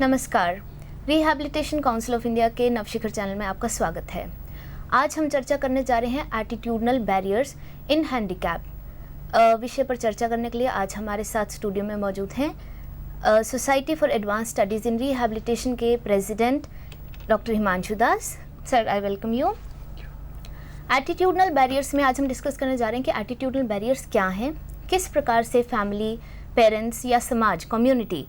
नमस्कार, rehabilitation council of India के नवशिखर channel में आपका स्वागत है। आज हम चर्चा करने जा रहे हैं एटीट्यूडनल बैरियर्स इन हैंडीकैप विषय पर चर्चा करने के लिए आज हमारे साथ स्टूडियो में मौजूद हैं society for advance studies in rehabilitation के president doctor Himanshu Das. Sir, I welcome you. Attitudinal barriers में आज हम डिस्कस करने जा रहे हैं कि एटीट्यूडनल बैरियर्स क्या हैं, किस प्रकार से फैमिली, पेरेंट्स या समाज, कम्युनिटी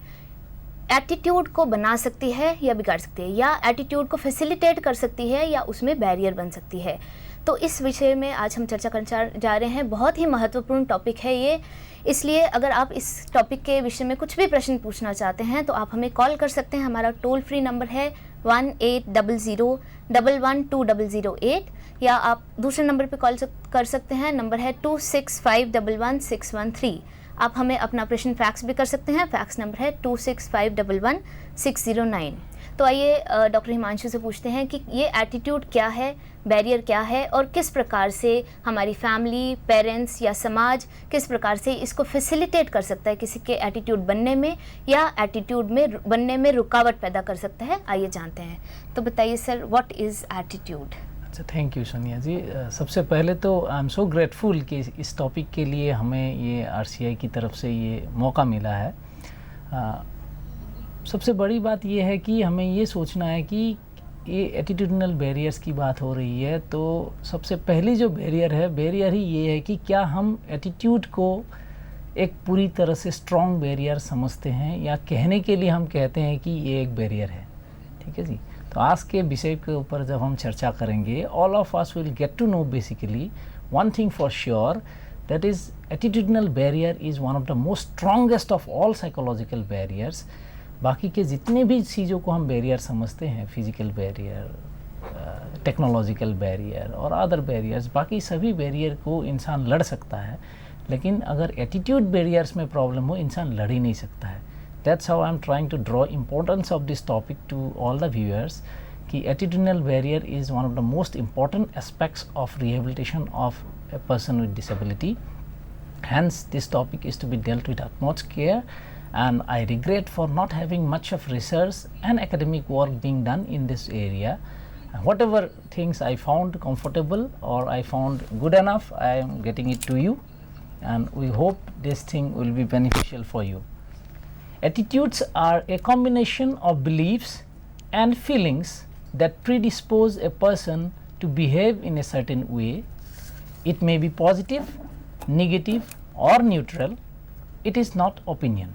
एटीट्यूड को बना सकती है या बिगाड़ सकती है, या एटीट्यूड को फैसिलिटेट कर सकती है या उसमें बैरियर बन सकती है। तो इस विषय में आज हम चर्चा करने जा रहे हैं। बहुत ही महत्वपूर्ण टॉपिक है ये, इसलिए अगर आप इस टॉपिक के विषय में कुछ भी प्रश्न पूछना चाहते हैं तो आप हमें कॉल कर सकते हैं। हमारा टोल फ्री नंबर है 1800112008, या आप दूसरे नंबर पर कॉल कर सकते हैं, नंबर है 26511613। आप हमें अपना प्रश्न फैक्स भी कर सकते हैं, फैक्स नंबर है 26511609। तो आइए डॉक्टर हिमांशु से पूछते हैं कि ये एटीट्यूड क्या है, बैरियर क्या है, और किस प्रकार से हमारी फैमिली, पेरेंट्स या समाज किस प्रकार से इसको फैसिलिटेट कर सकता है, किसी के एटीट्यूड बनने में या एटीट्यूड में बनने में रुकावट पैदा कर सकता है। आइए जानते हैं। तो बताइए सर, व्हाट इज़ एटीट्यूड? अच्छा, थैंक यू सोनिया जी। सबसे पहले तो आई एम सो ग्रेटफुल कि इस टॉपिक के लिए हमें ये RCI की तरफ से ये मौका मिला है। सबसे बड़ी बात ये है कि हमें ये सोचना है कि ये एटीट्यूडनल बैरियर्स की बात हो रही है, तो सबसे पहली जो बैरियर ही ये है कि क्या हम एटीट्यूड को एक पूरी तरह से स्ट्रॉन्ग बैरियर समझते हैं, या कहने के लिए हम कहते हैं कि ये एक बैरियर है। ठीक है जी। तो आज के विषय के ऊपर जब हम चर्चा करेंगे, all of us will get to know basically one thing for sure, that is attitudinal barrier is one of the most strongest of all psychological barriers. बाकी के जितने भी चीज़ों को हम बैरियर समझते हैं, फिजिकल बैरियर, टेक्नोलॉजिकल बैरियर और अदर बैरियर्स, बाकी सभी बैरियर को इंसान लड़ सकता है, लेकिन अगर एटीट्यूड बैरियर्स में प्रॉब्लम हो, इंसान लड़ ही नहीं सकता है। That's how I'm trying to draw importance of this topic to all the viewers, कि attitudinal barrier is one of the most important aspects of rehabilitation of a person with disability. Hence this topic is to be dealt with utmost care, and I regret for not having much of research and academic work being done in this area. Whatever things I found comfortable or I found good enough, I am getting it to you, and we hope this thing will be beneficial for you. Attitudes are a combination of beliefs and feelings that predispose a person to behave in a certain way. It may be positive, negative or neutral. It is not opinion.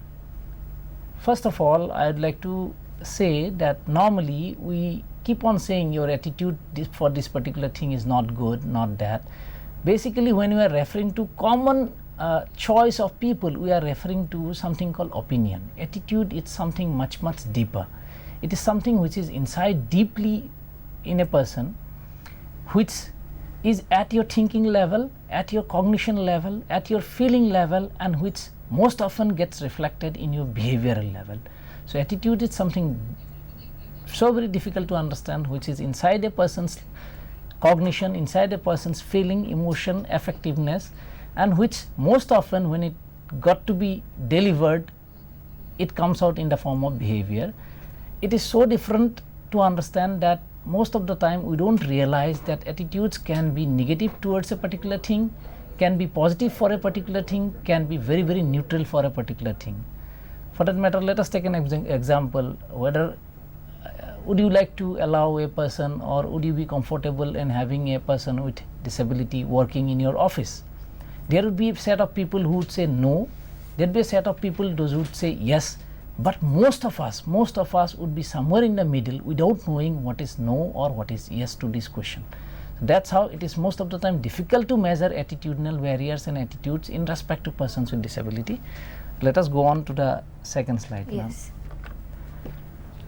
First of all, I would like to say that normally we keep on saying your attitude for this particular thing is not good, not that. Basically, when we are referring to common choice of people, we are referring to something called opinion. Attitude is something much deeper. It is something which is inside deeply in a person, which is at your thinking level, at your cognition level, at your feeling level, and which most often gets reflected in your behavioral level. So attitude is something so very difficult to understand, which is inside a person's cognition, inside a person's feeling, emotion, effectiveness, and which most often when it got to be delivered, it comes out in the form of behavior. It is so different to understand that most of the time we don't realize that attitudes can be negative towards a particular thing, can be positive for a particular thing, can be very neutral for a particular thing. For that matter, let us take an example. Whether would you like to allow a person, or would you be comfortable in having a person with disability working in your office? There would be a set of people who would say no, there would be a set of people those who would say yes, but most of us would be somewhere in the middle without knowing what is no or what is yes to this question. So that's how it is most of the time difficult to measure attitudinal barriers and attitudes in respect to persons with disability. Let us go on to the second slide. Yes.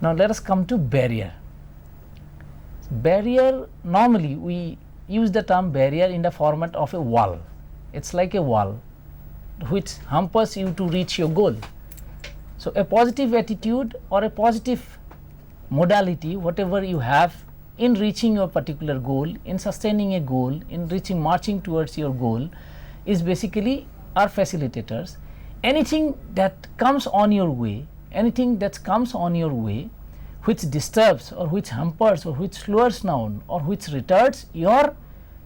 Now let us come to barrier. Barrier, normally we use the term barrier in the format of a wall. It's like a wall which hampers you to reach your goal. So a positive attitude or a positive modality, whatever you have in reaching your particular goal, in sustaining a goal, in marching towards your goal, is basically our facilitators. Anything that comes on your way anything that comes on your way which disturbs or which hampers or which slows down or which retards your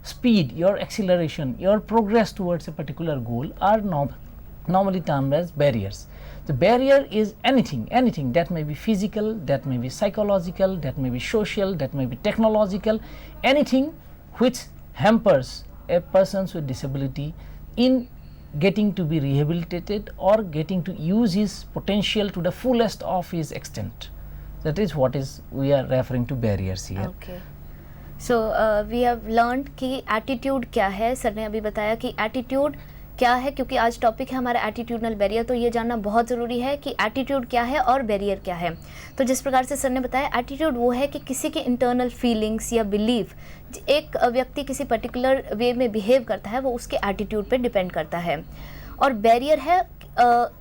speed, your acceleration, your progress towards a particular goal are normally termed as barriers. The barrier is anything that may be physical, that may be psychological, that may be social, that may be technological, anything which hampers a person with disability in getting to be rehabilitated or getting to use his potential to the fullest of his extent. That is what is we are referring to barriers here. Okay. So we have learned कि attitude क्या है. Sir ने अभी बताया कि attitude क्या है, क्योंकि आज टॉपिक है हमारा एटीट्यूडनल बैरियर, तो ये जानना बहुत ज़रूरी है कि एटीट्यूड क्या है और बैरियर क्या है. तो जिस प्रकार से सर ने बताया, एटीट्यूड वो है कि किसी के इंटरनल फीलिंग्स या बिलीफ, एक व्यक्ति किसी पर्टिकुलर वे में बिहेव करता है वो उसके एटीट्यूड पे डिपेंड करता है. और बैरियर है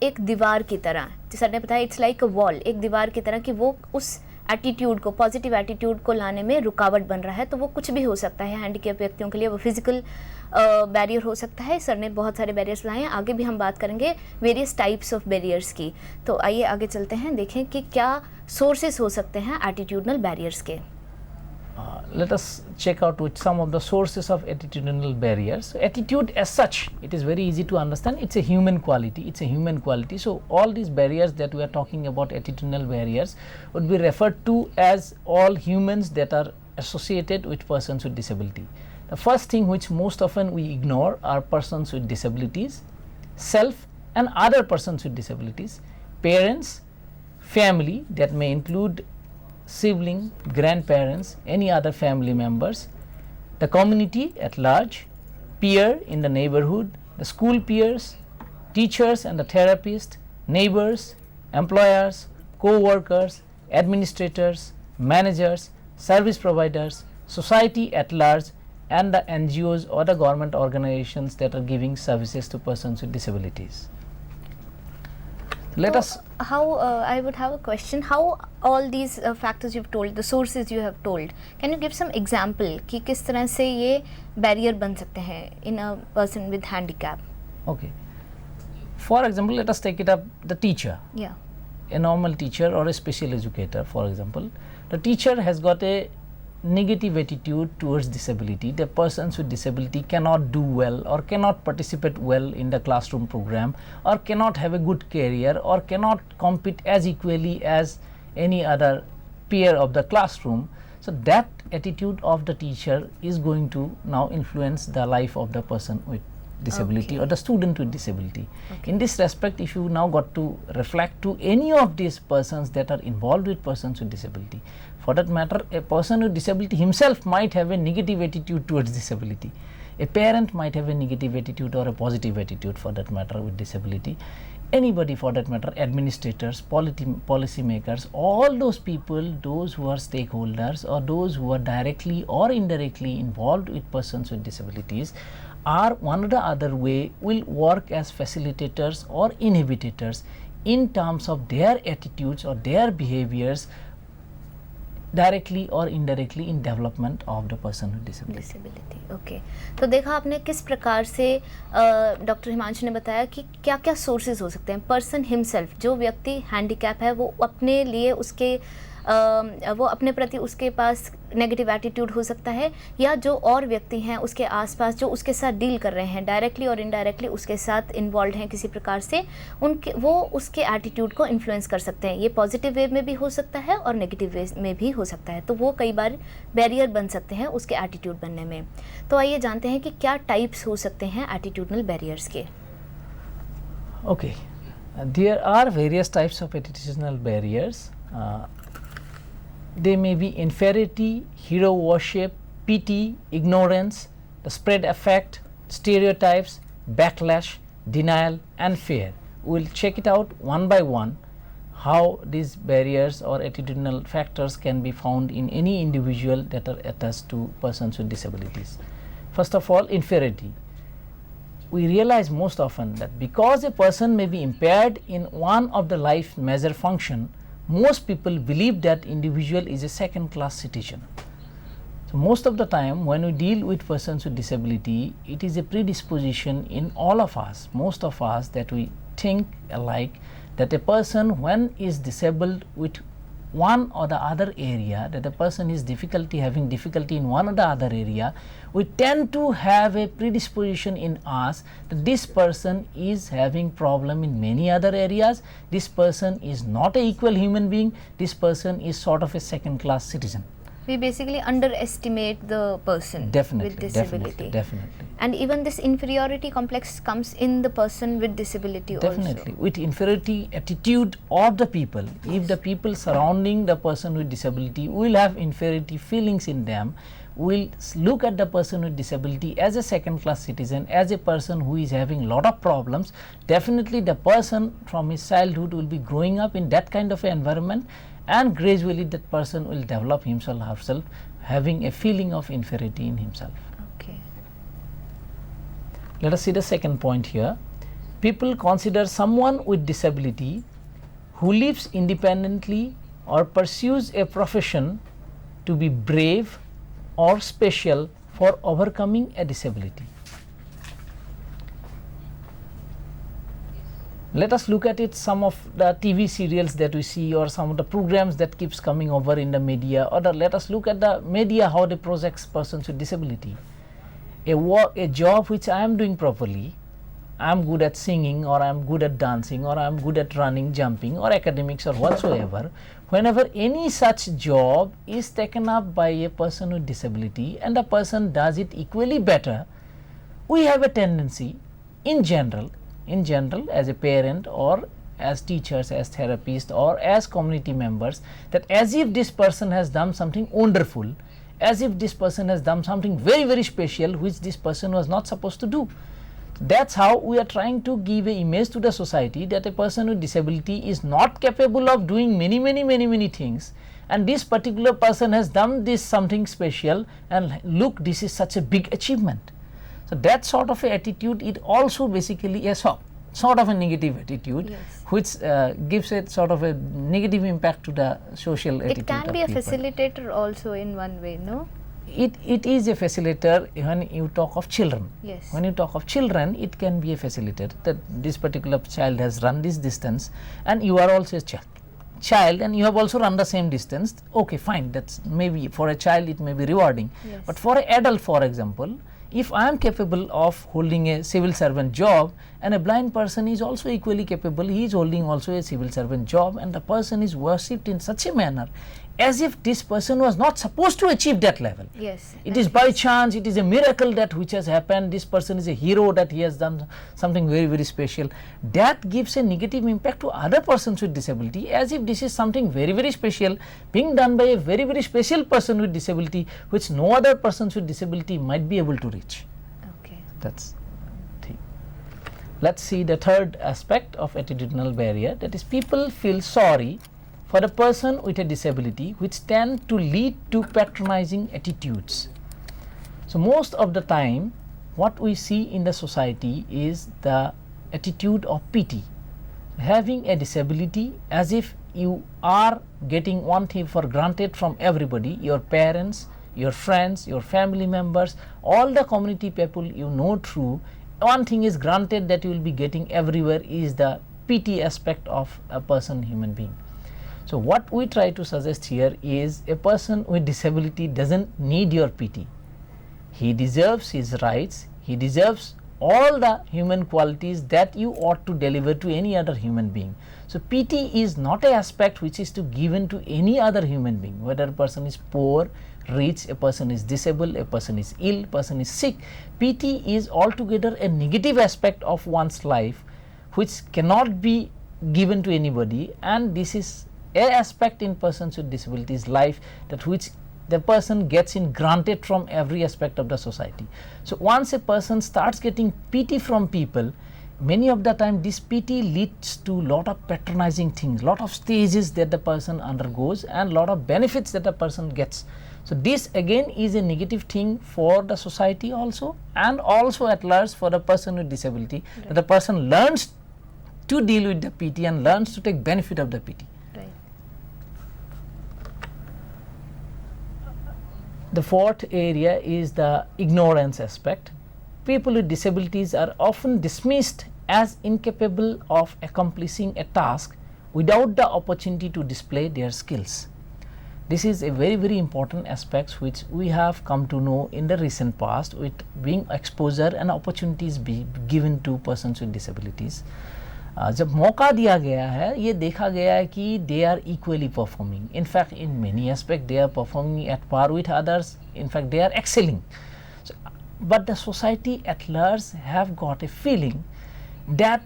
एक दीवार की तरह, सर ने बताया इट्स लाइक अ वॉल, एक दीवार की तरह कि वो उस एटीट्यूड को, पॉजिटिव एटीट्यूड को लाने में रुकावट बन रहा है. तो वो कुछ भी हो सकता है हैंडीकैप व्यक्तियों के लिए, वो फिजिकल बैरियर हो सकता है. सर ने बहुत सारे बैरियर्स लाए हैं, आगे भी हम बात करेंगे वेरियस टाइप्स ऑफ बैरियर्स की. तो आइए आगे चलते हैं, देखें कि क्या सोर्सेस हो सकते हैं एटीट्यूडनल बैरियर्स के. Let us check out with some of the sources of attitudinal barriers. So, attitude as such, it is very easy to understand, it's a human quality, it's a human quality. So, all these barriers that we are talking about, attitudinal barriers, would be referred to as all humans that are associated with persons with disability. The first thing which most often we ignore are persons with disabilities, self and other persons with disabilities, parents, family, that may include sibling, grandparents, any other family members, the community at large, peer in the neighborhood, the school peers, teachers and the therapist, neighbors, employers, co-workers, administrators, managers, service providers, society at large, and the NGOs or the government organizations that are giving services to persons with disabilities. Let us. How I would have a question. How all these factors you've told, the sources you have told, can you give some example कि किस तरह से ये barrier बन सकते हैं in a person with handicap? Okay. For example, let us take it up the teacher. Yeah. A normal teacher or a special educator, for example, the teacher has got a negative attitude towards disability. The persons with disability cannot do well or cannot participate well in the classroom program or cannot have a good career or cannot compete as equally as any other peer of the classroom. So, that attitude of the teacher is going to now influence the life of the person with disability or the student with disability. In this respect, if you now got to reflect to any of these persons that are involved with persons with disability, for that matter, a person with disability himself might have a negative attitude towards disability. A parent might have a negative attitude or a positive attitude for that matter with disability. Anybody for that matter, administrators, policy makers, all those people, those who are stakeholders or those who are directly or indirectly involved with persons with disabilities are one or the other way will work as facilitators or inhibitors in terms of their attitudes or their behaviors directly or indirectly in development of the person with disability. Okay. तो देखा आपने किस प्रकार से doctor Himanshu ने बताया कि क्या क्या सोर्सेज हो सकते हैं. पर्सन हिमसेल्फ, जो व्यक्ति हैंडीकैप है, वो अपने लिए उसके वो अपने प्रति उसके पास नेगेटिव एटीट्यूड हो सकता है, या जो और व्यक्ति हैं उसके आसपास जो उसके साथ डील कर रहे हैं, डायरेक्टली और इनडायरेक्टली उसके साथ इन्वॉल्व हैं किसी प्रकार से, उनके वो उसके एटीट्यूड को इन्फ्लुएंस कर सकते हैं. ये पॉजिटिव वे में भी हो सकता है और नेगेटिव वे में भी हो सकता है. तो वो कई बार बैरियर बन सकते हैं उसके एटीट्यूड बनने में. तो आइए जानते हैं कि क्या टाइप्स हो सकते हैं एटीट्यूडनल बैरियर्स के. Okay, there are various types of attitudinal barriers. They may be inferiority, hero worship, pity, ignorance, the spread effect, stereotypes, backlash, denial and fear. We will check it out one by one how these barriers or attitudinal factors can be found in any individual that are attached to persons with disabilities. First of all, inferiority. We realize most often that because a person may be impaired in one of the life major function, most people believe that individual is a second class citizen. So, most of the time when we deal with persons with disability, it is a predisposition in all of us, most of us, that we think alike that a person when is disabled with one or the other area, that the person is having difficulty in one or the other area, we tend to have a predisposition in us that this person is having problem in many other areas, this person is not an equal human being, this person is sort of a second class citizen. We basically underestimate the person with disability. Definitely. And even this inferiority complex comes in the person with disability Definitely. also. With inferiority attitude of the people, if the people surrounding the person with disability will have inferiority feelings in them, will look at the person with disability as a second class citizen, as a person who is having lot of problems, definitely the person from his childhood will be growing up in that kind of an environment, and gradually that person will develop himself or herself having a feeling of inferiority in himself. Okay. Let us see the second point here. People consider someone with disability who lives independently or pursues a profession to be brave or special for overcoming a disability. Let us look at it, some of the TV serials that we see or some of the programs that keeps coming over in the media, or let us look at the media, how they project persons with disability. A job which I am doing properly, I am good at singing, or I am good at dancing, or I am good at running, jumping, or academics, or whatsoever. Whenever any such job is taken up by a person with disability and the person does it equally better, we have a tendency in general as a parent or as teachers, as therapists, or as community members, that as if this person has done something wonderful, as if this person has done something very, very special which this person was not supposed to do. That's how we are trying to give an image to the society that a person with disability is not capable of doing many things, and this particular person has done this something special, and look, this is such a big achievement. So that sort of a attitude is also basically a sort of a negative attitude, yes, which gives a sort of a negative impact to the social attitude. It can be a facilitator also in one way, no? It is a facilitator when you talk of children. Yes. When you talk of children, it can be a facilitator, that this particular child has run this distance and you are also a child and you have also run the same distance. Okay, fine, that's maybe for a child it may be rewarding. Yes. But for an adult, for example, if I am capable of holding a civil servant job and a blind person is also equally capable, he is holding also a civil servant job, and the person is worshipped in such a manner as if this person was not supposed to achieve that level. Yes. It is by chance, it is a miracle that which has happened, this person is a hero, that he has done something very, very special. That gives a negative impact to other persons with disability, as if this is something very, very special being done by a very, very special person with disability which no other persons with disability might be able to reach. Okay. That's thing. Let's see the third aspect of attitudinal barrier, that is people feel sorry for a person with a disability, which tend to lead to patronizing attitudes. So most of the time what we see in the society is the attitude of pity, having a disability as if you are getting one thing for granted from everybody, your parents, your friends, your family members, all the community people you know through. One thing is granted that you will be getting everywhere is the pity aspect of a person, human being. So what we try to suggest here is a person with disability doesn't need your pity. He deserves his rights, he deserves all the human qualities that you ought to deliver to any other human being. So pity is not an aspect which is to given to any other human being, whether a person is poor, rich, a person is disabled, a person is ill, a person is sick. Pity is altogether a negative aspect of one's life which cannot be given to anybody, and this is an aspect in persons with disabilities life that which the person gets in granted from every aspect of the society. So once a person starts getting pity from people, many of the time this pity leads to lot of patronizing things, lot of stages that the person undergoes and lot of benefits that the person gets. So this again is a negative thing for the society also, and also at large for the person with disability, right, that the person learns to deal with the pity and learns to take benefit of the pity. The fourth area is the ignorance aspect. People with disabilities are often dismissed as incapable of accomplishing a task without the opportunity to display their skills. This is a very important aspect which we have come to know in the recent past, with being exposure and opportunities be given to persons with disabilities. जब मौका दिया गया है, ये देखा गया है कि they are equally performing. In fact, in many aspects they are performing at par with others. In fact, they are excelling. So, but the society at large have got a feeling that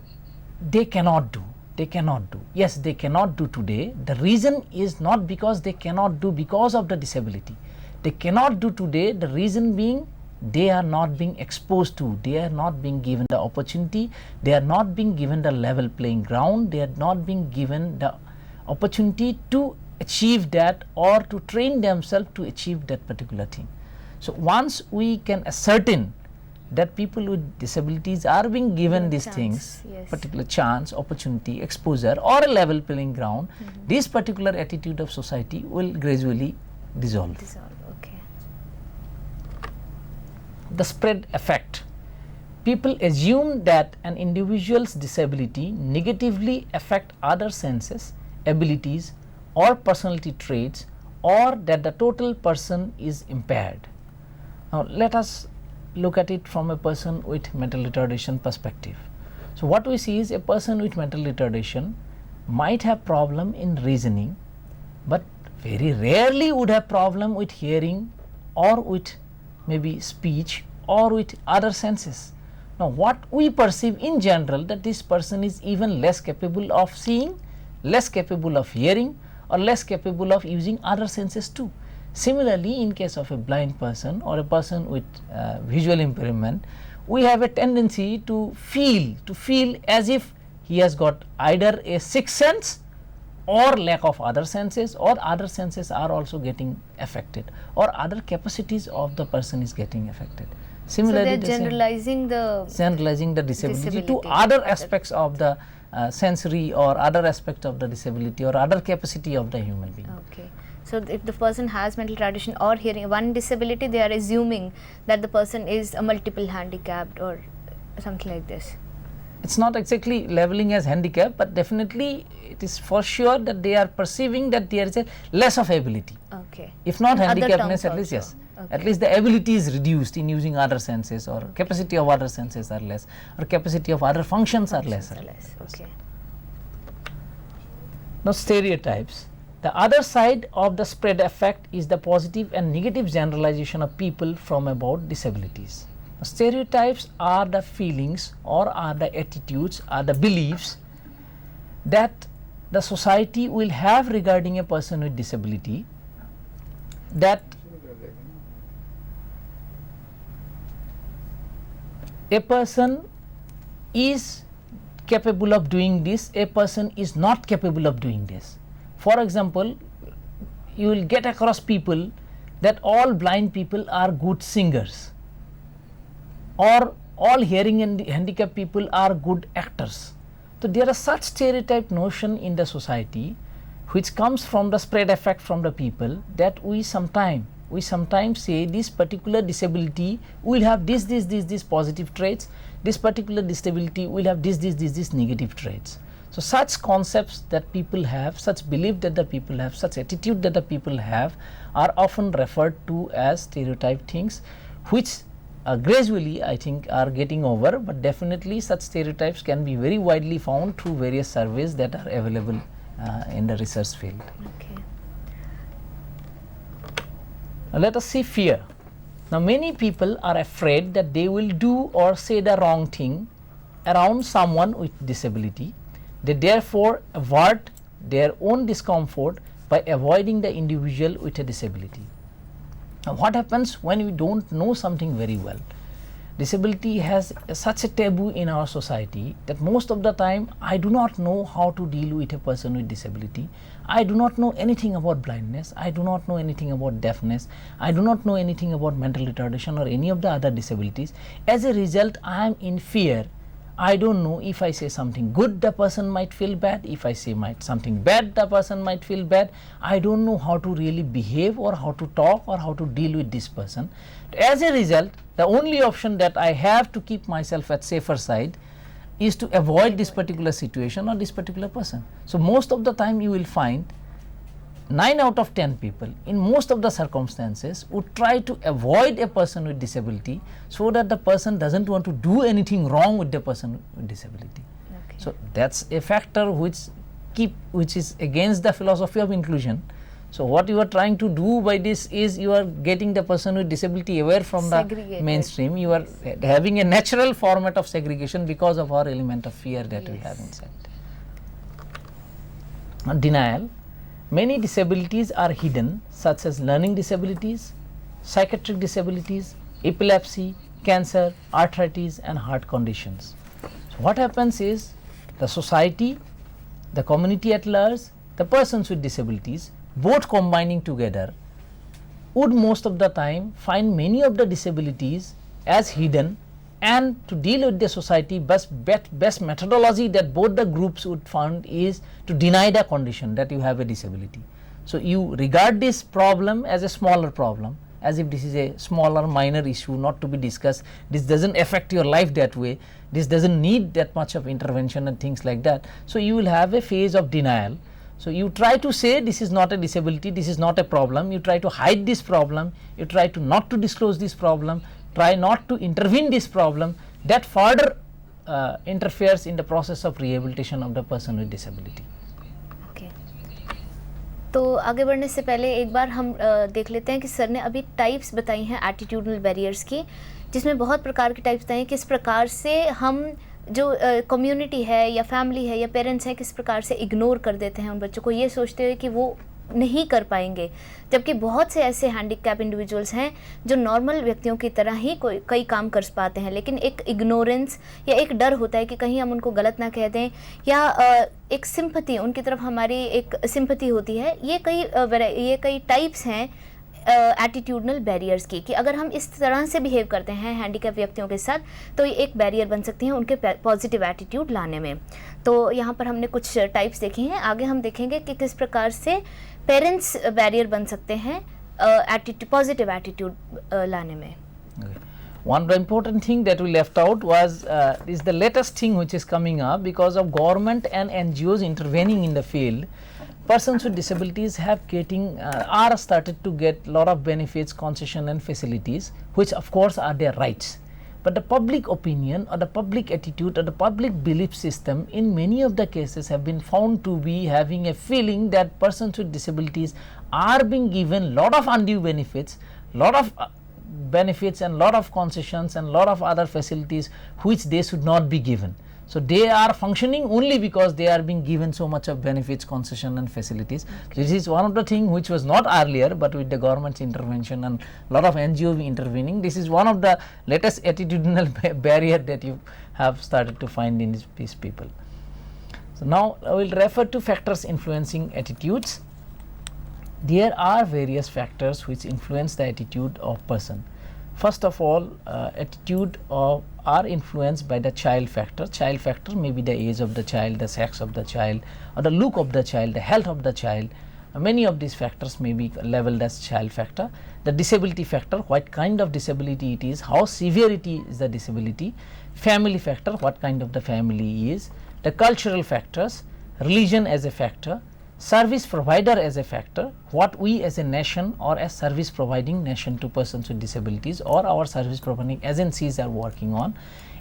they cannot do. They cannot do. Yes, they cannot do today. The reason is not because they cannot do because of the disability. They cannot do today, the reason being they are not being exposed to, they are not being given the opportunity, they are not being given the level playing ground, they are not being given the opportunity to achieve that or to train themselves to achieve that particular thing. So once we can ascertain that people with disabilities are being given these things, yes, particular chance, opportunity, exposure or a level playing ground, this particular attitude of society will gradually dissolve. Okay. The spread effect. People assume that an individual's disability negatively affect other senses, abilities or personality traits, or that the total person is impaired. Now let us look at it from a person with mental retardation perspective. So what we see is a person with mental retardation might have problem in reasoning, but very rarely would have problem with hearing or with maybe speech or with other senses. Now what we perceive in general, that this person is even less capable of seeing, less capable of hearing or less capable of using other senses too. Similarly, in case of a blind person or a person with visual impairment, we have a tendency to feel as if he has got either a sixth sense or lack of other senses, or other senses are also getting affected, or other capacities of the person is getting affected. Similarly, so they are generalizing the disability to other aspects of the sensory or other aspect of the disability or other capacity of the human being. Okay. So if the person has mental retardation or hearing one disability, they are assuming that the person is a multiple handicapped or something like this. It's not exactly leveling as handicap, but definitely it is for sure that they are perceiving that there is a less of ability. Okay. If not In other handicappedness, terms at least also. yes. Okay. At least the ability is reduced in using other senses, or capacity of other senses are less, or capacity of other functions are lesser. Okay. Now stereotypes. The other side of the spread effect is the positive and negative generalization of people from about disabilities. Now, stereotypes are the feelings or are the attitudes, are the beliefs that the society will have regarding a person with disability, that a person is capable of doing this, a person is not capable of doing this. For example, you will get across people that all blind people are good singers, or all hearing and handicapped people are good actors. So there are such stereotype notion in the society which comes from the spread effect from the people, that we sometimes say this particular disability will have this positive traits, this particular disability will have this negative traits. So such concepts that people have, such belief that the people have, such attitude that the people have are often referred to as stereotype things, which gradually I think are getting over, but definitely such stereotypes can be very widely found through various surveys that are available in the research field. Okay. Now let us see fear. Now many people are afraid that they will do or say the wrong thing around someone with disability. They therefore avert their own discomfort by avoiding the individual with a disability. Now what happens when we don't know something very well? Disability has such a taboo in our society that most of the time I do not know how to deal with a person with disability. I do not know anything about blindness, I do not know anything about deafness, I do not know anything about mental retardation or any of the other disabilities. As a result, I am in fear. I don't know, if I say something good the person might feel bad, if I say something bad the person might feel bad. I don't know how to really behave or how to talk or how to deal with this person. As a result, the only option that I have to keep myself at safer side, is to avoid this particular situation or this particular person. So most of the time you will find 9 out of 10 people in most of the circumstances would try to avoid a person with disability, so that the person doesn't want to do anything wrong with the person with disability. Okay. So that's a factor which is against the philosophy of inclusion. So what you are trying to do by this is you are getting the person with disability away from the mainstream. You are having a natural format of segregation because of our element of fear that we have inside. Denial. Many disabilities are hidden, such as learning disabilities, psychiatric disabilities, epilepsy, cancer, arthritis and heart conditions. So what happens is the society, the community at large, the persons with disabilities, both combining together, would most of the time find many of the disabilities as hidden, and to deal with the society, best methodology that both the groups would find is to deny the condition that you have a disability. So you regard this problem as a smaller problem, as if this is a smaller minor issue not to be discussed, this doesn't affect your life that way, this doesn't need that much of intervention and things like that. So you will have a phase of denial. So you try to say this is not a disability, this is not a problem, you try to hide this problem, you try to not to disclose this problem, try not to intervene this problem, that further interferes in the process of rehabilitation of the person with disability. Okay. तो आगे बढ़ने से पहले एक बार हम देख लेते हैं कि सर ने अभी टाइप्स बताई हैं एटीट्यूडनल बैरियर्स की, जिसमें बहुत प्रकार की टाइप्स बताई हैं किस प्रकार से हम जो कम्युनिटी है या फैमिली है या पेरेंट्स हैं किस प्रकार से इग्नोर कर देते हैं उन बच्चों को, ये सोचते हुए कि वो नहीं कर पाएंगे, जबकि बहुत से ऐसे हैंडीकैप इंडिविजुअल्स हैं जो नॉर्मल व्यक्तियों की तरह ही कई काम कर पाते हैं, लेकिन एक इग्नोरेंस या एक डर होता है कि कहीं हम उनको गलत ना कह दें, या एक सिंपथी, उनकी तरफ हमारी एक सिंपथी होती है। ये कई टाइप्स हैं एटीट्यूडनल बैरियर्स की, कि अगर हम इस तरह से बिहेव करते हैं हैंडीकैप व्यक्तियों के साथ तो ये एक बैरियर बन सकती हैं उनके पॉजिटिव एटीट्यूड लाने में। तो यहाँ पर हमने कुछ टाइप्स देखे हैं, आगे हम देखेंगे कि किस प्रकार से पेरेंट्स बैरियर बन सकते हैं पॉजिटिव एटीट्यूड लाने में। One important thing that we left out was is the latest thing which is coming up because of government and NGOs intervening in the field. Persons with disabilities have are started to get lot of benefits, concession and facilities, which of course are their rights. But the public opinion or the public attitude or the public belief system in many of the cases have been found to be having a feeling that persons with disabilities are being given lot of undue benefits, lot of benefits and lot of concessions and lot of other facilities which they should not be given. So they are functioning only because they are being given so much of benefits, concession and facilities. This is one of the things which was not earlier, but with the government's intervention and lot of NGO intervening, this is one of the latest attitudinal barrier that you have started to find in these people. So now I will refer to factors influencing attitudes. There are various factors which influence the attitude of person. First of all, attitude are influenced by the child factor. Child factor may be the age of the child, the sex of the child, or the look of the child, the health of the child. Many of these factors may be labeled as child factor. The disability factor, what kind of disability it is, how severe it is the disability. Family factor, what kind of the family is. The cultural factors, religion as a factor. Service provider as a factor, what we as a nation or as service providing nation to persons with disabilities or our service providing agencies are working on.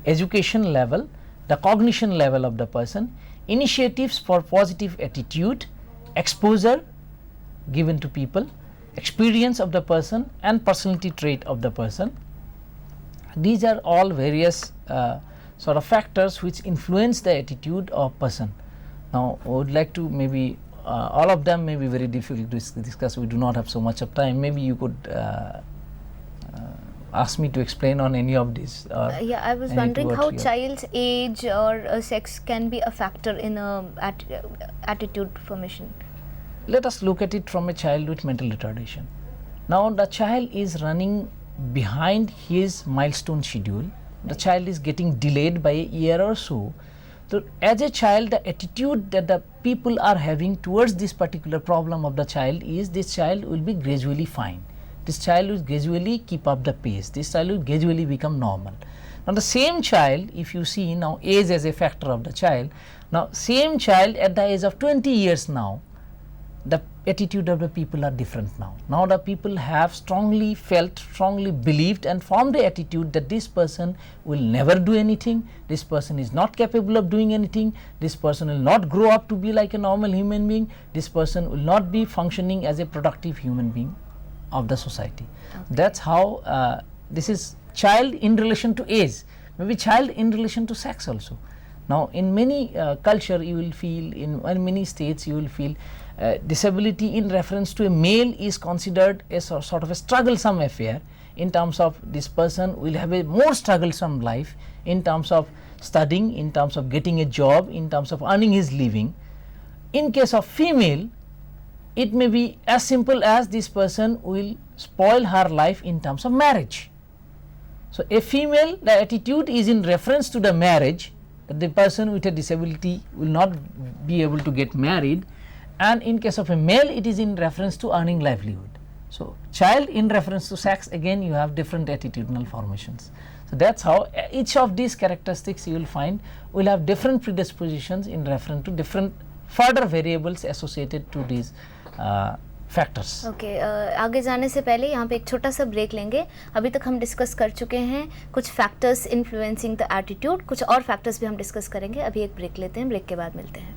Education level, the cognition level of the person, initiatives for positive attitude, exposure given to people, experience of the person and personality trait of the person. These are all various sort of factors which influence the attitude of person. Now I would like to maybe all of them may be very difficult to discuss, we do not have so much of time. Maybe you could ask me to explain on any of these. Yeah, I was wondering how child's age or sex can be a factor in attitude formation. Let us look at it from a child with mental retardation. Now the child is running behind his milestone schedule, the child is getting delayed by a year or so. So as a child, the attitude that the people are having towards this particular problem of the child is this child will be gradually fine. This child will gradually keep up the pace. This child will gradually become normal. Now the same child, if you see now age as a factor of the child, now same child at the age of 20 years now, the attitude of the people are different now. Now the people have strongly felt, strongly believed and formed the attitude that this person will never do anything, this person is not capable of doing anything, this person will not grow up to be like a normal human being, this person will not be functioning as a productive human being of the society. Okay. That's how this is child in relation to age, maybe child in relation to sex also. Now in many culture you will feel, in many states you will feel disability in reference to a male is considered a sort of a strugglesome affair, in terms of this person will have a more strugglesome life in terms of studying, in terms of getting a job, in terms of earning his living. In case of female, it may be as simple as this person will spoil her life in terms of marriage. So a female, the attitude is in reference to the marriage, that the person with a disability will not be able to get married, and in case of a male it is in reference to earning livelihood. So child in reference to sex, again you have different attitudinal formations. So that's how each of these characteristics you will find will have different predispositions in reference to different further variables associated to these factors. Okay, आगे जाने से पहले यहाँ पे एक छोटा सा break लेंगे. अभी तक हम डिस्कस कर चुके हैं कुछ फैक्टर्स इन्फ्लुएंसिंग द एटीट्यूड, कुछ और फैक्टर्स भी हम डिस्कस करेंगे. अभी एक ब्रेक लेते हैं, ब्रेक के बाद मिलते हैं.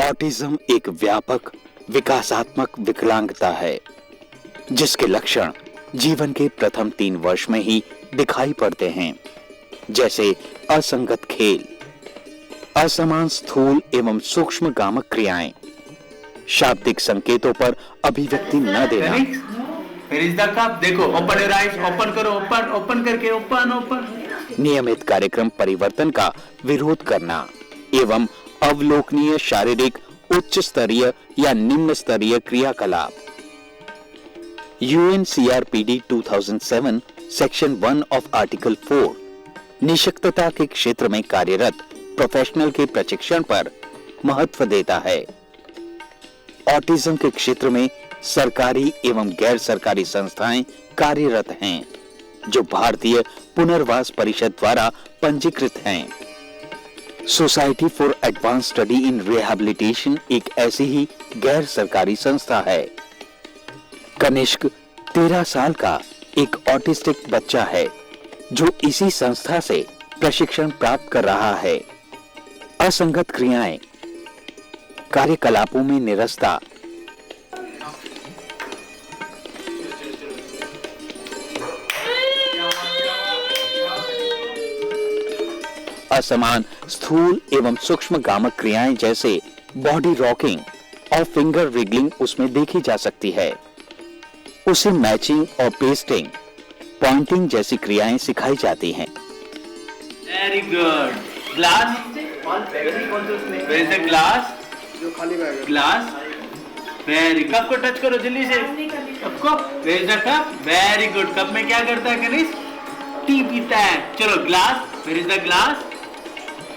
ऑटिज्म एक व्यापक विकासात्मक विकलांगता है जिसके लक्षण जीवन के प्रथम 3 वर्ष में ही दिखाई पड़ते हैं, जैसे असंगत खेल, असमान स्थूल एवं सूक्ष्म गामक क्रियाएं, शाब्दिक संकेतों पर अभिव्यक्ति न देना. देखो, ओपन योर आईज, ओपन करो, ओपन करके ओपन. नियमित कार्यक्रम परिवर्तन का विरोध करना एवं अवलोकनीय शारीरिक उच्च स्तरीय या निम्न स्तरीय क्रियाकलाप. UNCRPD 2007 सेक्शन 1 ऑफ आर्टिकल 4 निशक्तता के क्षेत्र में कार्यरत प्रोफेशनल के प्रशिक्षण पर महत्व देता है. ऑटिज्म के क्षेत्र में सरकारी एवं गैर सरकारी संस्थाएं कार्यरत हैं जो भारतीय पुनर्वास परिषद द्वारा पंजीकृत हैं. Society for advance study in rehabilitation एक ऐसी ही गैर सरकारी संस्था है. कनिष्क 13 साल का एक ऑटिस्टिक बच्चा है जो इसी संस्था से प्रशिक्षण प्राप्त कर रहा है. असंगत क्रियाएं, कार्यकलापों में निरस्ता, असमान स्थूल एवं सूक्ष्म गामक क्रियाएं जैसे बॉडी रॉकिंग और फिंगर विगलिंग उसमें देखी जा सकती है. उसे मैचिंग और पेस्टिंग, पॉइंटिंग जैसी क्रियाएं सिखाई जाती हैं. Very good. Glass, where is the glass? जो खाली बैग है. ग्लास. वेरी. कप को टच करो जल्दी से. कप को. Where is the cup? Very good. Cup में क्या करता है कनिष्क? टी पीता है. चलो glass. Where is the glass?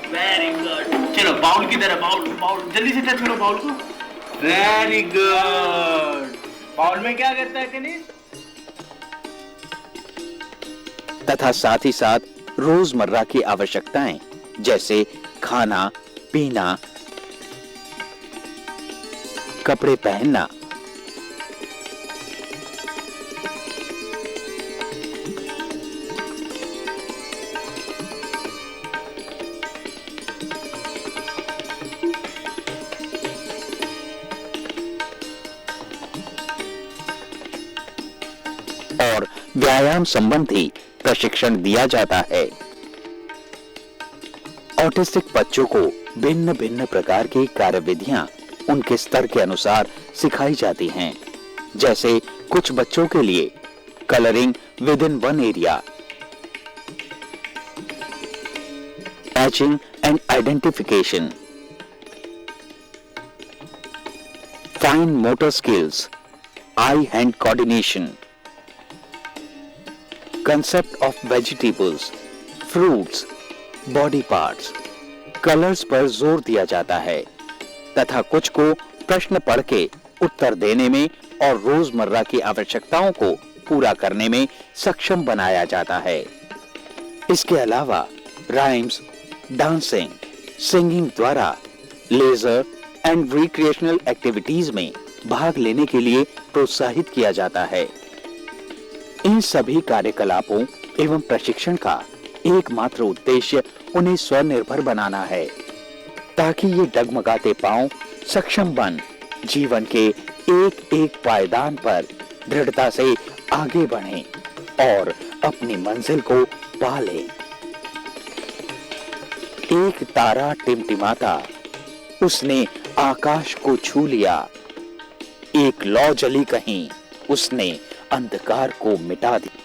Very good. चलो बाउल की तरह. बाउल जल्दी से टच करो बाउल को. Very good. बाउल में क्या करता है कनिष्क? तथा साथ ही साथ रोजमर्रा की आवश्यकताएं जैसे खाना, पीना, कपड़े पहनना, और व्यायाम संबंधी प्रशिक्षण दिया जाता है. ऑटिस्टिक बच्चों को भिन्न भिन्न प्रकार की कार्यविधियां उनके स्तर के अनुसार सिखाई जाती हैं, जैसे कुछ बच्चों के लिए colouring with in one area, matching and identification, fine motor skills, eye-hand coordination, concept of vegetables, fruits, body parts, colours पर जोर दिया जाता है तथा कुछ को प्रश्न पढ़ के उत्तर देने में और रोजमर्रा की आवश्यकताओं को पूरा करने में सक्षम बनाया जाता है। इसके अलावा राइम्स, डांसिंग, सिंगिंग द्वारा लेजर एंड रिक्रिएशनल एक्टिविटीज में भाग लेने के लिए प्रोत्साहित किया जाता है। इन सभी कार्यकलापों एवं प्रशिक्षण का एकमात्र उद्देश्य उन्हें स्वनिर्भर बनाना है ताकि ये डगमगाते पांव सक्षम बन जीवन के एक एक पायदान पर दृढ़ता से आगे बढ़ें और अपनी मंजिल को पा लें। एक तारा टिमटिमाता, उसने आकाश को छू लिया। एक लौ जली कहीं, उसने अंधकार को मिटा दिया।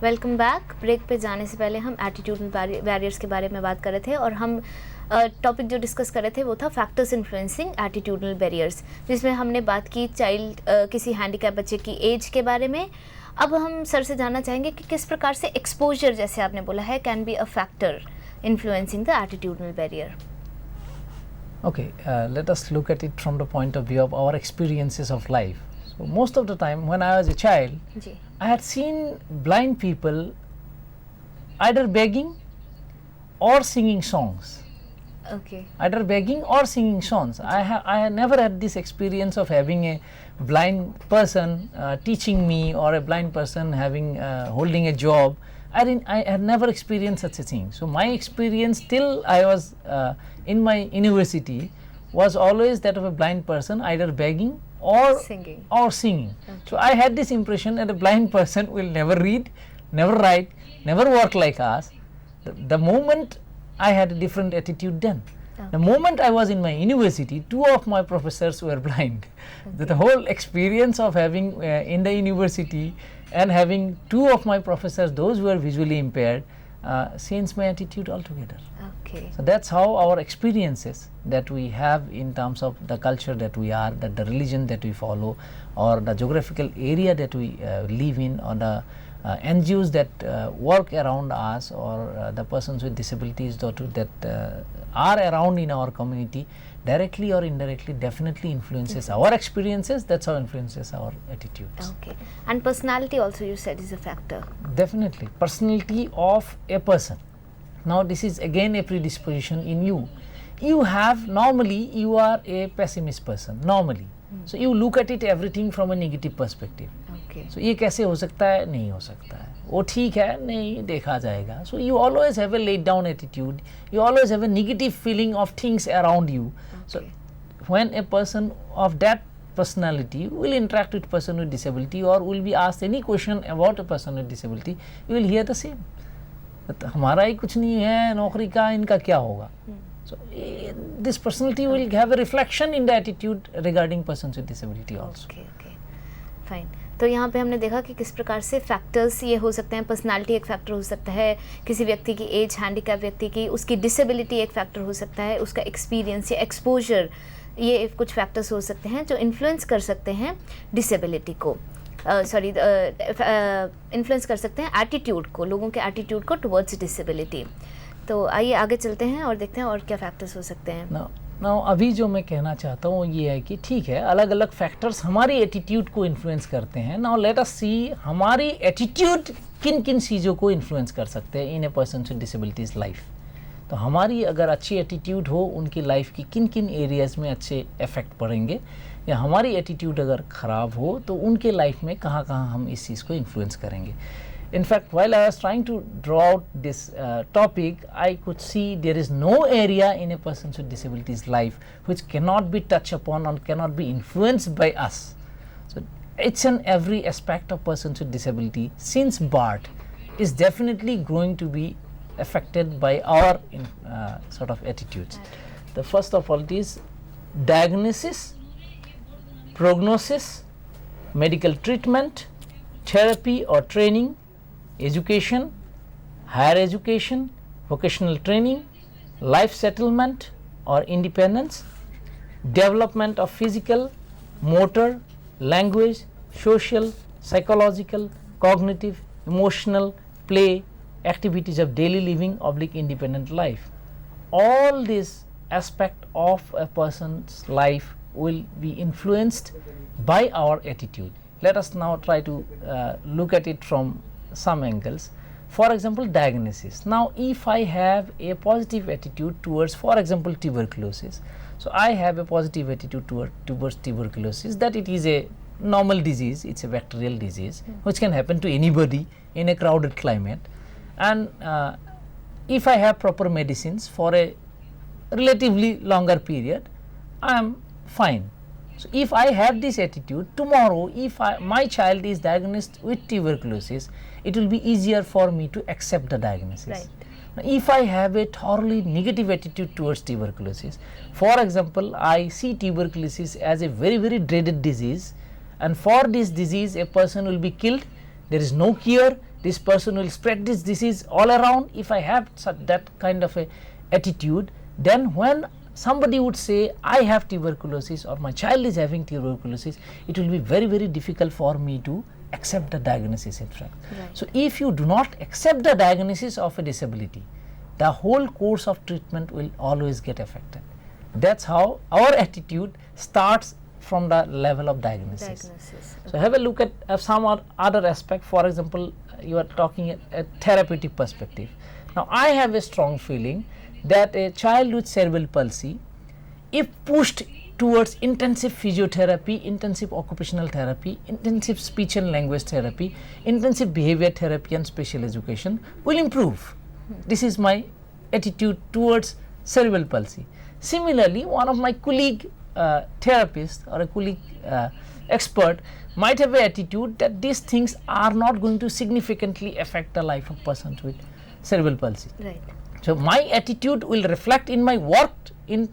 Welcome back. ब्रेक पे जाने से पहले हम एटीट्यूडनल बैरियर्स के बारे में बात कर रहे थे और हम टॉपिक जो डिस्कस कर रहे थे वो था फैक्टर्स इन्फ्लुएंसिंग एटीट्यूडनल बैरियर्स, जिसमें हमने बात की चाइल्ड किसी हैंडीकैप बच्चे की एज के बारे में। अब हम सर से जानना चाहेंगे कि किस प्रकार से एक्सपोजर, जैसे आपने बोला है, can be a factor influencing the attitudinal barrier. Okay, let us look at it from the point of view of our experiences of life. So most of the time when I was a child, जी, I had seen blind people either begging or singing songs. Okay, Either begging or singing songs. I have never had this experience of having a blind person teaching me or a blind person having holding a job. I had never experienced such a thing. So my experience till I was in my university was always that of a blind person either begging or Singing. singing. So I had this impression that a blind person will never read, never write, never work like us. The moment I had a different attitude then. The moment I was in my university, two of my professors were blind. The whole experience of having in the university and having two of my professors, those who were visually impaired, changed my attitude altogether. Okay, So that's how our experiences that we have in terms of the culture that we are, that the religion that we follow, or the geographical area that we live in, or the NGOs that work around us, or the persons with disabilities that are around in our community, directly or indirectly definitely influences our experiences. That's how influences our attitudes. Okay. And personality also you said is a factor. Definitely, personality of a person. Now this is again a predisposition in you. You have, normally you are a pessimist person normally, so you look at it everything from a negative perspective. Okay, So ये कैसे हो सकता है, नहीं हो सकता है, वो ठीक है, नहीं देखा जाएगा. So you always have a laid down attitude, you always have a negative feeling of things around you. So when a person of that personality will interact with person with disability or will be asked any question about a person with disability, you will hear the same. हमारा ही कुछ नहीं है, नौकरी का इनका क्या होगा. So this personality will have a reflection in the attitude regarding persons with disability also. Okay, okay, fine. तो यहाँ पे हमने देखा कि किस प्रकार से फैक्टर्स ये हो सकते हैं। पर्सनालिटी एक फैक्टर हो सकता है, किसी व्यक्ति की एज, हैंडीकैप व्यक्ति की, उसकी डिसेबिलिटी एक फैक्टर हो सकता है, उसका एक्सपीरियंस या एक्सपोजर, ये कुछ फैक्टर्स हो सकते हैं जो इन्फ्लुएंस कर सकते हैं डिसेबिलिटी को, इन्फ्लुएंस कर सकते हैं एटीट्यूड को, लोगों के एटीट्यूड को टुवर्ड्स डिसेबिलिटी। तो आइए आगे चलते हैं और देखते हैं और क्या फैक्टर्स हो सकते हैं। नाउ अभी जो मैं कहना चाहता हूँ ये है कि ठीक है, अलग अलग फैक्टर्स हमारी एटीट्यूड को इन्फ्लुएंस करते हैं। नाउ लेट अस सी हमारी एटीट्यूड किन किन चीज़ों को इन्फ्लुएंस कर सकते हैं in a person with disabilities life. तो हमारी अगर अच्छी एटीट्यूड हो, उनकी लाइफ की किन किन एरियाज़ में अच्छे इफेक्ट पड़ेंगे, या हमारी एटीट्यूड अगर ख़राब हो तो उनके लाइफ में कहाँ कहाँ हम इस चीज़ को इन्फ्लुएंस करेंगे। In fact, while I was trying to draw out this topic, I could see there is no area in a person with disability's life which cannot be touched upon or cannot be influenced by us. So each and every aspect of persons with disability since birth is definitely going to be affected by our sort of attitudes. The first of all is diagnosis, prognosis, medical treatment, therapy or training, education, higher education, vocational training, life settlement or independence, development of physical, motor, language, social, psychological, cognitive, emotional, play, activities of daily living / independent life. All these aspect of a person's life will be influenced by our attitude. Let us now try to look at it from some angles. For example, diagnosis. Now, if I have a positive attitude towards, for example, tuberculosis, so I have a positive attitude towards tuberculosis, that it is a normal disease, it is a bacterial disease which can happen to anybody in a crowded climate, and if I have proper medicines for a relatively longer period, I am fine. So, if I have this attitude, tomorrow if my child is diagnosed with tuberculosis, it will be easier for me to accept the diagnosis. Right. Now, if I have a thoroughly negative attitude towards tuberculosis, for example, I see tuberculosis as a very dreaded disease, and for this disease a person will be killed, there is no cure, this person will spread this disease all around. If I have that kind of a attitude, then when somebody would say I have tuberculosis or my child is having tuberculosis, it will be very difficult for me to accept the diagnosis in fact. Right. So, if you do not accept the diagnosis of a disability, the whole course of treatment will always get affected. That is how our attitude starts from the level of diagnosis. So, have a look at some other aspect. For example, you are talking a therapeutic perspective. Now, I have a strong feeling that a child with cerebral palsy, if pushed towards intensive physiotherapy, intensive occupational therapy, intensive speech and language therapy, intensive behavior therapy and special education, will improve. This is my attitude towards cerebral palsy. Similarly, one of my colleague therapist or a colleague expert might have an attitude that these things are not going to significantly affect the life of persons with cerebral palsy. Right. So, my attitude will reflect in my work in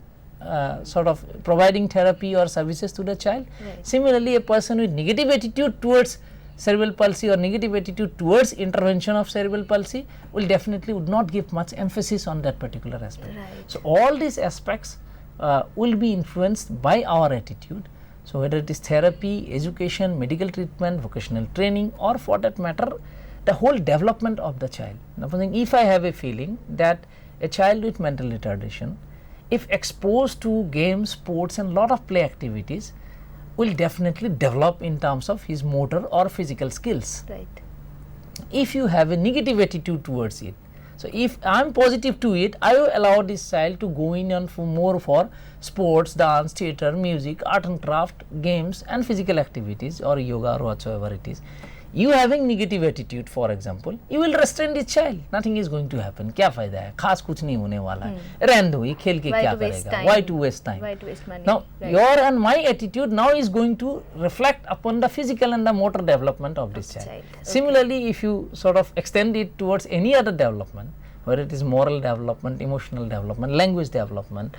sort of providing therapy or services to the child. Right. Similarly, a person with negative attitude towards cerebral palsy or negative attitude towards intervention of cerebral palsy will definitely would not give much emphasis on that particular aspect. Right. So, all these aspects will be influenced by our attitude. So, whether it is therapy, education, medical treatment, vocational training, or for that matter the whole development of the child. Now, if I have a feeling that a child with mental retardation, if exposed to games, sports and lot of play activities, will definitely develop in terms of his motor or physical skills. Right. If you have a negative attitude towards it, so if I am positive to it, I will allow this child to go in and more for sports, dance, theatre, music, art and craft, games and physical activities or yoga or whatsoever it is. You having negative attitude, for example, you will restrain this child. Nothing is going to happen. क्या फायदा है? खास कुछ नहीं होने वाला है. रहने दो, ये खेल के क्या करेगा? Why to waste time? Why to waste money? Now, right. your and my attitude now is going to reflect upon the physical and the motor development of this child. Okay. Similarly, if you sort of extend it towards any other development, whether it is moral development, emotional development, language development,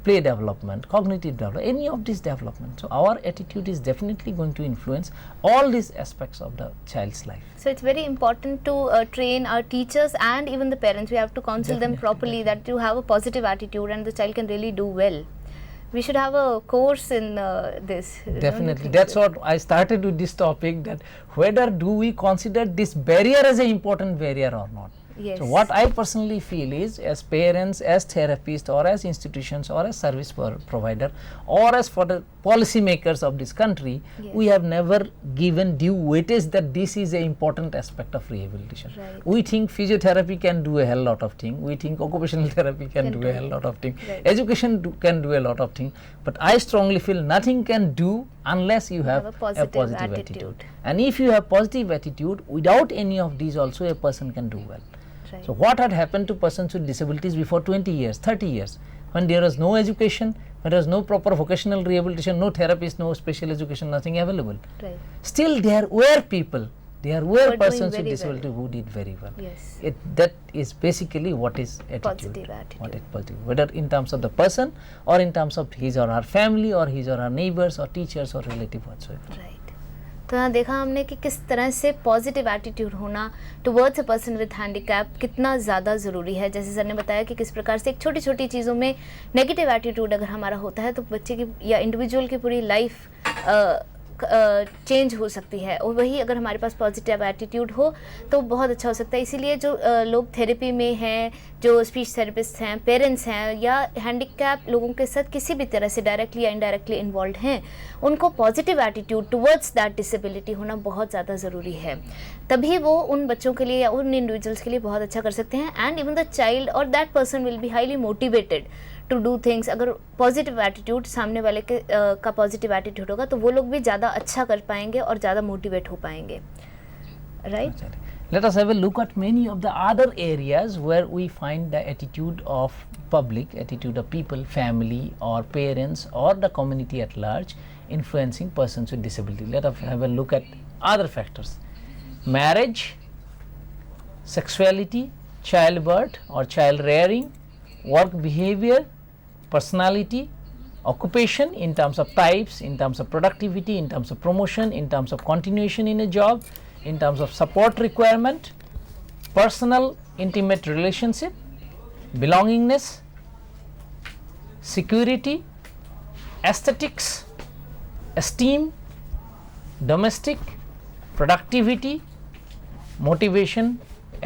play development, cognitive development, any of these development. So, our attitude is definitely going to influence all these aspects of the child's life. So, it's very important to train our teachers and even the parents. We have to counsel them properly that you have a positive attitude and the child can really do well. We should have a course in this. Definitely. That's what I started with this topic, that whether do we consider this barrier as an important barrier or not. Yes. So, what I personally feel is, as parents, as therapists or as institutions or as service provider or as for the policy makers of this country, yes, we have never given due weightage that this is an important aspect of rehabilitation. Right. We think physiotherapy can do a hell lot of things, we think occupational therapy can do a hell lot of things, right, education can do a lot of things, but I strongly feel nothing can do unless you have a positive attitude. And if you have positive attitude, without any of these also a person can do well. Right. So, what had happened to persons with disabilities before 20 years, 30 years, when there was no education, when there was no proper vocational rehabilitation, no therapists, no special education, nothing available. Right. Still there were people, there were persons with very disability who did very well. Yes. That is basically what is attitude. Positive attitude. What is positive, whether in terms of the person or in terms of his or her family or his or her neighbors or teachers or relative whatsoever. Right. तो यहाँ देखा हमने कि किस तरह से positive attitude होना towards a person with handicap कितना ज़्यादा ज़रूरी है। जैसे सर ने बताया कि किस प्रकार से एक छोटी छोटी चीज़ों में नेगेटिव एटीट्यूड अगर हमारा होता है तो बच्चे की या इंडिविजुअल की पूरी लाइफ चेंज हो सकती है, और वही अगर हमारे पास पॉजिटिव एटीट्यूड हो तो बहुत अच्छा हो सकता है। इसीलिए जो लोग थेरेपी में हैं, जो स्पीच थेरेपिस्ट हैं, पेरेंट्स हैं या हैंडीकैप लोगों के साथ किसी भी तरह से डायरेक्टली या इनडायरेक्टली इन्वॉल्व हैं, उनको positive attitude towards that disability होना बहुत ज़्यादा ज़रूरी है। तभी वो उन बच्चों के लिए या उन इंडिविजुअल्स के लिए बहुत अच्छा कर सकते हैं, एंड इवन द चाइल्ड और that person will be highly motivated to do things. अगर पॉजिटिव एटीट्यूड सामने वाले के का पॉजिटिव एटीट्यूड होगा तो वो लोग भी ज़्यादा अच्छा कर पाएंगे और ज़्यादा मोटिवेट हो पाएंगे, right? Let us have a look at many of the other areas where we find the attitude of public, attitude of people, family or parents or the community at large influencing persons with disability. Let us have a look at other factors. Marriage, sexuality, childbirth or child rearing, work behavior, personality, occupation in terms of types, in terms of productivity, in terms of promotion, in terms of continuation in a job, in terms of support requirement, personal intimate relationship, belongingness, security, aesthetics, esteem, domestic, productivity, motivation,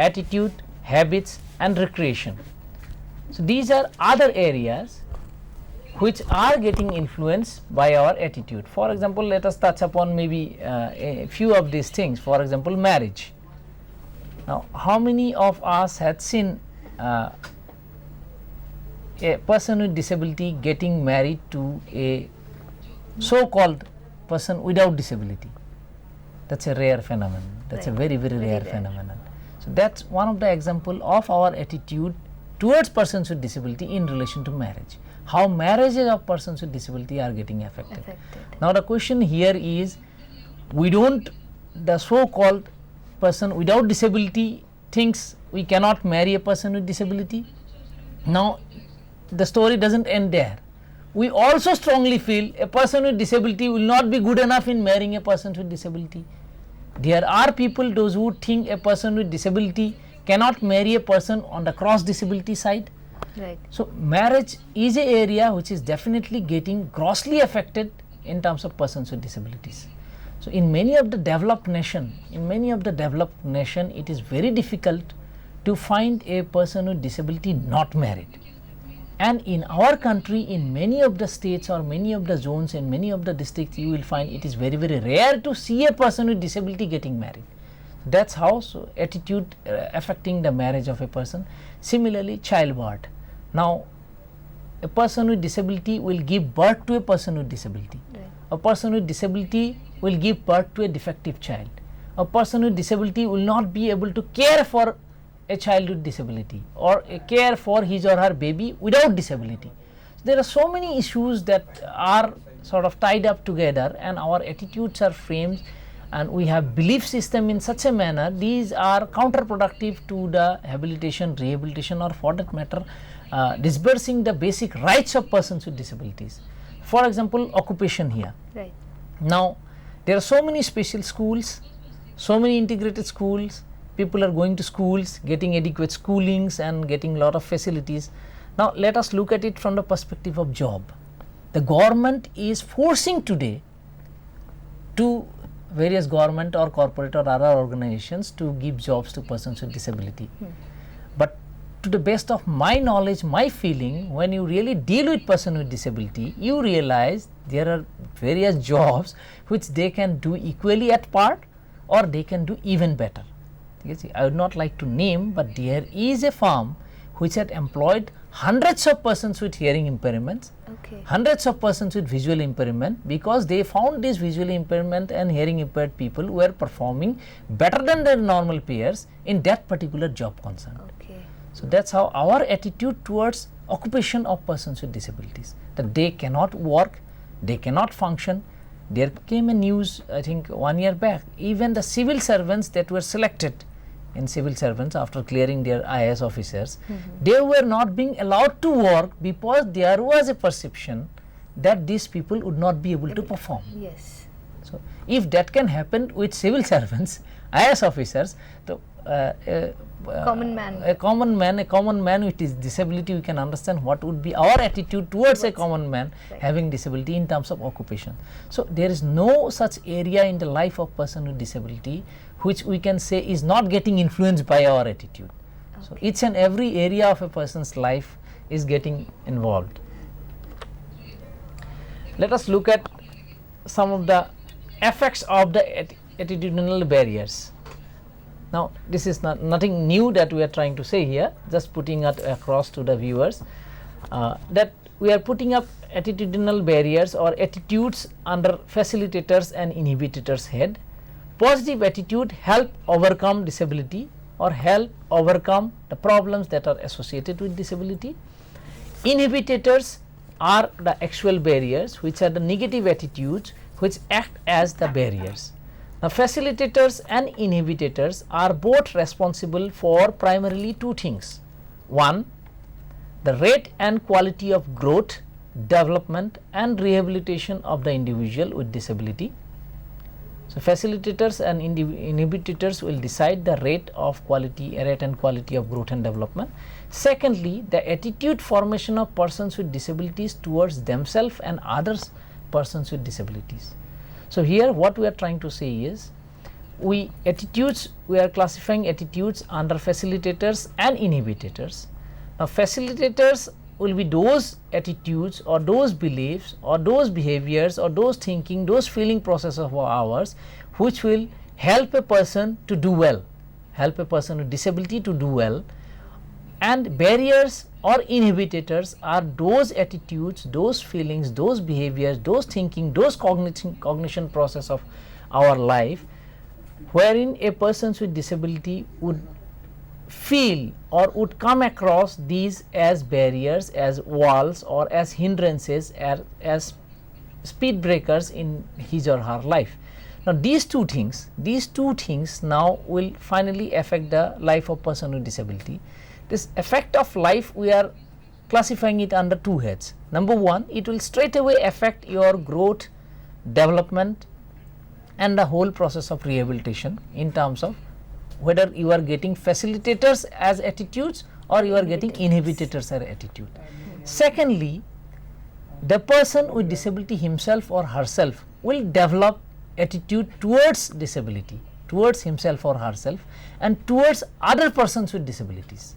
attitude, habits and recreation. So, these are other areas which are getting influenced by our attitude. For example, let us touch upon maybe a few of these things. For example, marriage. Now, how many of us had seen a person with disability getting married to a so-called person without disability? That's a rare phenomenon. That's a very, very rare phenomenon. So, that's one of the example of our attitude towards persons with disability in relation to marriage. How marriages of persons with disability are getting affected. Now, the question here is, we don't, the so-called person without disability thinks we cannot marry a person with disability. Now, the story doesn't end there. We also strongly feel a person with disability will not be good enough in marrying a person with disability. There are people, those who think a person with disability cannot marry a person on the cross disability side. Right. So, marriage is a area which is definitely getting grossly affected in terms of persons with disabilities. So, in many of the developed nation, it is very difficult to find a person with disability not married. And in our country, in many of the states or many of the zones and many of the districts, you will find it is very, very rare to see a person with disability getting married. That's how attitude affecting the marriage of a person. Similarly, childbirth. Now, a person with disability will give birth to a person with disability. Right. A person with disability will give birth to a defective child. A person with disability will not be able to care for a child with disability or care for his or her baby without disability. So, there are so many issues that are sort of tied up together, and our attitudes are framed, and we have belief system in such a manner, these are counterproductive to the habilitation, rehabilitation, or for that matter disbursing the basic rights of persons with disabilities. For example, occupation here. Right. Now, there are so many special schools, so many integrated schools, people are going to schools, getting adequate schoolings and getting lot of facilities. Now, let us look at it from the perspective of job. The government is forcing today to various government or corporate or other organizations to give jobs to persons with disability. But to the best of my knowledge, my feeling, when you really deal with person with disability, you realize there are various jobs which they can do equally at par or they can do even better. I would not like to name, but there is a firm which had employed hundreds of persons with hearing impairments, hundreds of persons with visual impairment, because they found these visually impairment and hearing impaired people were performing better than their normal peers in that particular job concern. So, that is how our attitude towards occupation of persons with disabilities, that they cannot work, they cannot function. There came a news, I think 1 year back, even the civil servants that were selected in civil servants after clearing their IAS officers, they were not being allowed to work because there was a perception that these people would not be able to perform. Yes. So if that can happen with civil servants, IAS officers, so common man, a common man with his disability, we can understand what would be our attitude towards a common man having disability in terms of occupation. So there is no such area in the life of person with disability which we can say is not getting influenced by our attitude. So each and every area of a person's life is getting involved. Let us look at some of the effects of the attitudinal barriers. Now this is nothing new that we are trying to say here, just putting it across to the viewers, that we are putting up attitudinal barriers or attitudes under facilitators and inhibitors head. Positive attitude help overcome disability or help overcome the problems that are associated with disability. Inhibitors are the actual barriers, which are the negative attitudes which act as the barriers. Now facilitators and inhibitors are both responsible for primarily two things. One, the rate and quality of growth, development and rehabilitation of the individual with disability. So facilitators and inhibitors will decide the rate and quality of growth and development. Secondly, the attitude formation of persons with disabilities towards themselves and others persons with disabilities. So here what we are trying to say is, we are classifying attitudes under facilitators and inhibitors. Now facilitators will be those attitudes or those beliefs or those behaviors or those thinking, those feeling process of ours which will help a person to do well, help a person with disability to do well. And barriers or inhibitors are those attitudes, those feelings, those behaviors, those thinking, those cognition process of our life wherein a person with disability would feel or would come across these as barriers, as walls or as hindrances, as speed breakers in his or her life. Now these two things now will finally affect the life of person with disability. This effect of life, we are classifying it under two heads. Number one, it will straight away affect your growth, development and the whole process of rehabilitation in terms of whether you are getting facilitators as attitudes or you are getting inhibitors as attitude. Secondly, the person with disability himself or herself will develop attitude towards disability, towards himself or herself and towards other persons with disabilities.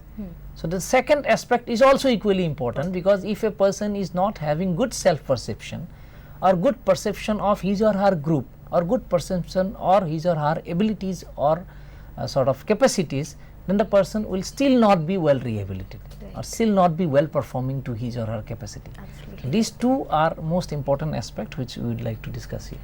So the second aspect is also equally important, because if a person is not having good self perception or good perception of his or her group or good perception or his or her abilities or sort of capacities, then the person will still not be well rehabilitated or still not be well performing to his or her capacity. So these two are most important aspect which we would like to discuss here.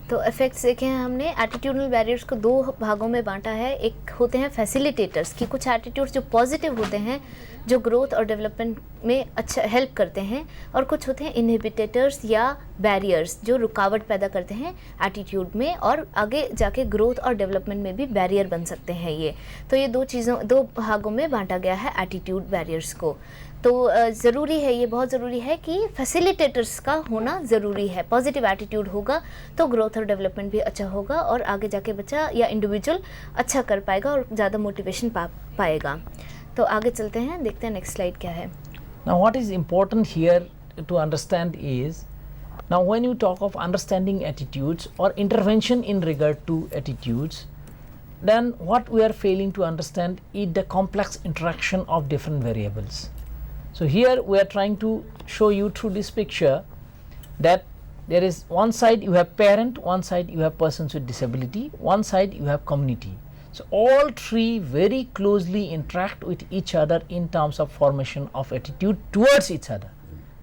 तो effects देखे हैं हमने. Attitudinal barriers को दो भागों में बांटा है. एक होते हैं फैसिलिटेटर्स की कुछ एटीट्यूड्स जो पॉजिटिव होते हैं, जो ग्रोथ और डेवलपमेंट में अच्छा हेल्प करते हैं, और कुछ होते हैं इनहिबिटेटर्स या बैरियर्स जो रुकावट पैदा करते हैं एटीट्यूड में और आगे जाके ग्रोथ और डेवलपमेंट में भी बैरियर बन सकते हैं ये. तो ये दो भागों में बांटा गया है एटीट्यूड बैरियर्स को. तो ज़रूरी है, ये बहुत ज़रूरी है कि फैसिलिटेटर्स का होना ज़रूरी है. पॉजिटिव एटीट्यूड होगा तो ग्रोथ और डेवलपमेंट भी अच्छा होगा और आगे जाके बच्चा या इंडिविजुअल अच्छा कर पाएगा और ज़्यादा मोटिवेशन पाएगा. तो आगे चलते हैं, देखते हैं नेक्स्ट स्लाइड क्या है. Now what is important here to understand is, now when you talk of understanding attitudes or intervention in regard to attitudes, then what we are failing to understand is the complex interaction of different variables. So here we are trying to show you through this picture that there is one side you have parent, one side you have persons with disability, one side you have community. So all three very closely interact with each other in terms of formation of attitude towards each other.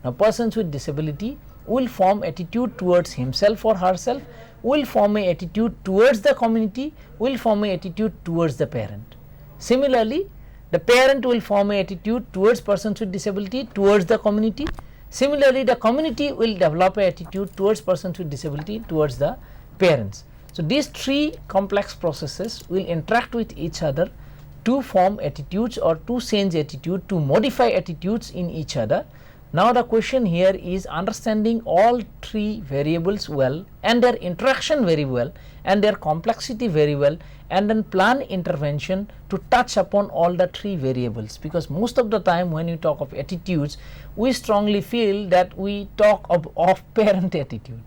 Now persons with disability will form attitude towards himself or herself, will form a attitude towards the community, will form a attitude towards the parent. Similarly, the parent will form a attitude towards persons with disability towards the community. Similarly, the community will develop a attitude towards persons with disability towards the parents. So these three complex processes will interact with each other to form attitudes or to change attitude, to modify attitudes in each other. Now the question here is understanding all three variables well and their interaction very well and their complexity very well, and then plan intervention to touch upon all the three variables, because most of the time when you talk of attitudes, we strongly feel that we talk of parent attitude.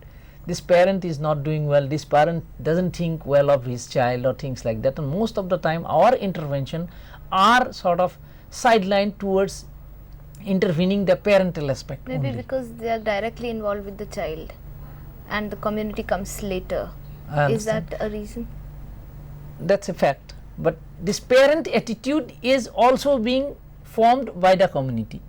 This parent is not doing well, this parent doesn't think well of his child or things like that, and most of the time our intervention are sort of sidelined towards intervening the parental aspect. Maybe only. because they are directly involved with the child and the community comes later. I Is that understand. a reason? That's a fact, but this parent attitude is also being formed by the community.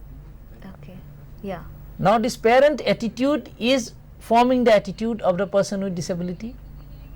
Okay. Yeah. Now this parent attitude is forming the attitude of the person with disability.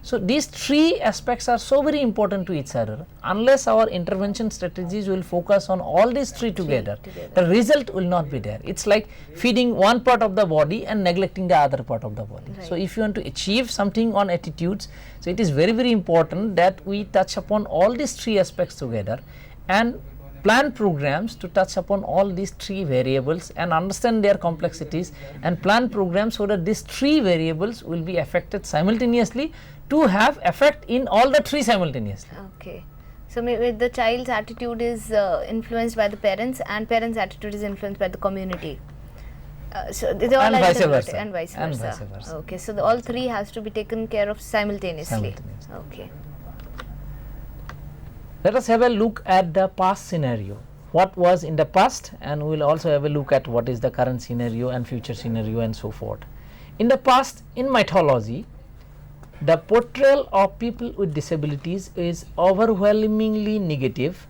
So these three aspects are so very important to each other. Unless our intervention strategies will focus on all these three together, the result will not be there. It's like feeding one part of the body and neglecting the other part of the body. Right. So if you want to achieve something on attitudes, so it is very, very important that we touch upon all these three aspects together and plan programs to touch upon all these three variables and understand their complexities, and plan programs so that these three variables will be affected simultaneously to have effect in all the three simultaneously. Okay. So maybe the child's attitude is influenced by the parents and parents' attitude is influenced by the community. So they all And are vice interrelated, versa. and vice And versa. vice versa. Okay. So all three has to be taken care of simultaneously. Simultaneously. Okay. Let us have a look at the past scenario. What was in the past, and we will also have a look at what is the current scenario and future scenario and so forth. In the past, in mythology, the portrayal of people with disabilities is overwhelmingly negative,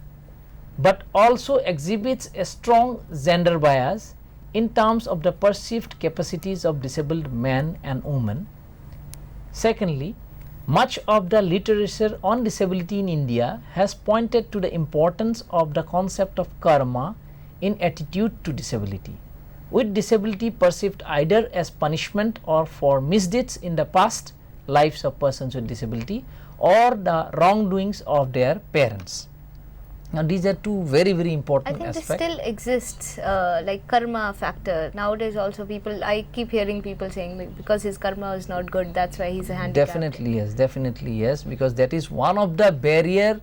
but also exhibits a strong gender bias in terms of the perceived capacities of disabled men and women. Secondly, much of the literature on disability in India has pointed to the importance of the concept of karma in attitude to disability, with disability perceived either as punishment or for misdeeds in the past lives of persons with disability or the wrongdoings of their parents. Now these are two very, very I important think this aspects. still exists, like karma factor. Nowadays also people, I keep hearing people saying because his karma is not good, that's why he's a handicapped. Definitely yes, because that is one of the barrier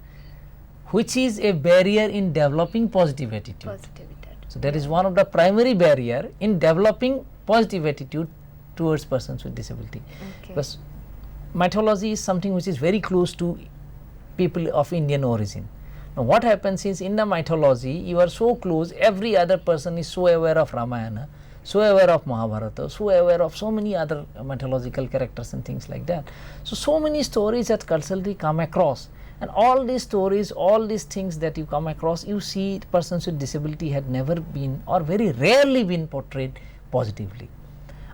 which is a barrier in developing positive attitude. Positive attitude. So that is one of the primary barrier in developing positive attitude towards persons with disability. Okay. Because mythology is something which is very close to people of Indian origin. Now what happens is, in the mythology you are so close, every other person is so aware of Ramayana, so aware of Mahabharata, so aware of so many other mythological characters and things like that. So many stories that culturally come across, and all these stories, all these things that you come across, you see persons with disability had never been or very rarely been portrayed positively.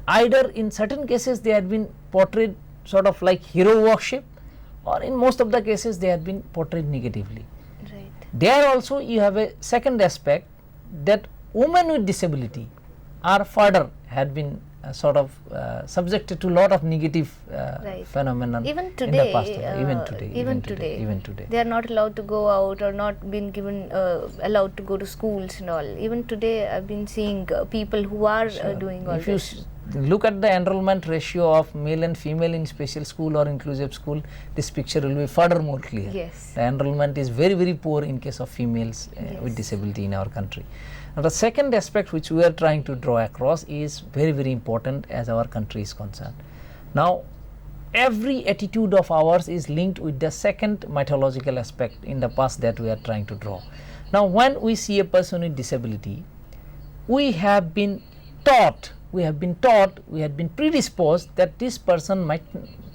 Either in certain cases they had been portrayed sort of like hero worship, or in most of the cases they had been portrayed negatively. Right. There also you have a second aspect, that women with disability are further had been subjected to a lot of negative Right. phenomenon Even in today, the past. Even today. they are not allowed to go out or not been given allowed to go to schools and all. Even today I've been seeing people who are doing all If you this. look at the enrollment ratio of male and female in special school or inclusive school, this picture will be further more clear. Yes. The enrollment is very, very poor in case of females with Yes. disability in our country. Now the second aspect which we are trying to draw across is very, very important as our country is concerned. Now every attitude of ours is linked with the second mythological aspect in the past that we are trying to draw. Now when we see a person with disability, we have been taught, we had been predisposed that this person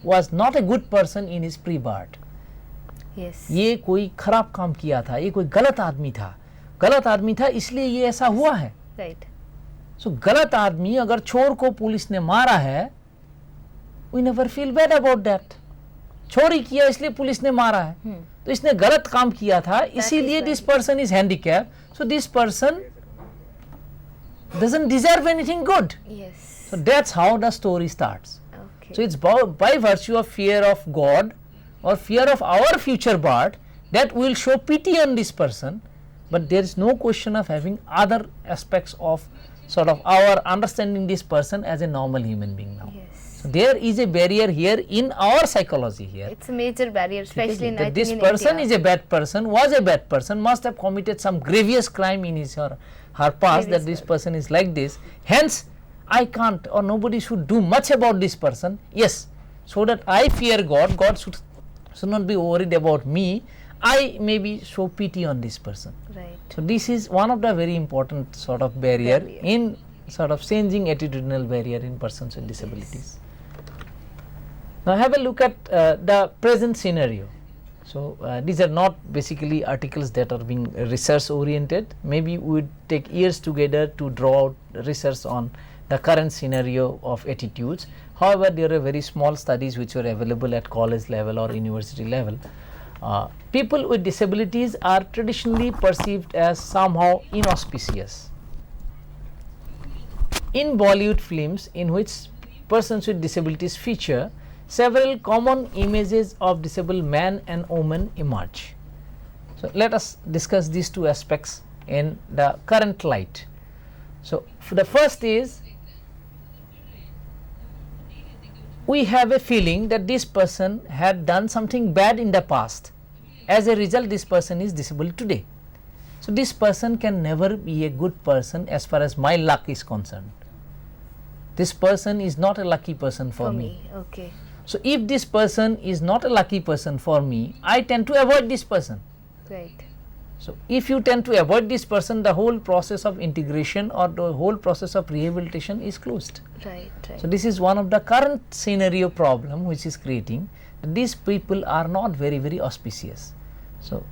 was not a good person in his pre-birth. Yes. ये कोई खराब काम किया था, ये कोई गलत आदमी था इसलिए ये ऐसा हुआ है. Right. सो गलत आदमी अगर चोर को पुलिस ने मारा है, we never feel bad about that. चोरी किया इसलिए पुलिस ने मारा है, तो इसने गलत काम किया था इसीलिए this person is handicapped, so this person doesn't deserve anything good. Yes. So that's how the story starts. Okay. So it's by virtue of fear of God or fear of our future birth that we will show pity on this person, but there is no question of having other aspects of sort of our understanding this person as a normal human being now. Yes. So there is a barrier here in our psychology here. It's a major barrier, especially in, I that think, this in person India. is a bad person, was a bad person, must have committed some grievous crime in his or her past, that this person is like this. Hence, I can't or nobody should do much about this person. Yes, so that I fear God, God should not be worried about me. I maybe show pity on this person. Right. So this is one of the very important sort of barrier in sort of changing attitudinal barrier in persons with disabilities. Now have a look at the present scenario. So these are not basically articles that are being research oriented. Maybe we would take years together to draw out research on the current scenario of attitudes. However, there are very small studies which are available at college level or university level. People with disabilities are traditionally perceived as somehow inauspicious. In Bollywood films in which persons with disabilities feature, several common images of disabled man and woman emerge. So let us discuss these two aspects in the current light. So the first is, we have a feeling that this person had done something bad in the past. As a result, this person is disabled today. So this person can never be a good person as far as my luck is concerned. This person is not a lucky person for me. Okay. So if this person is not a lucky person for me, I tend to avoid this person. Right. So if you tend to avoid this person, the whole process of integration or the whole process of rehabilitation is closed. Right. Right. So this is one of the current scenario problem which is creating that these people are not very, very auspicious. So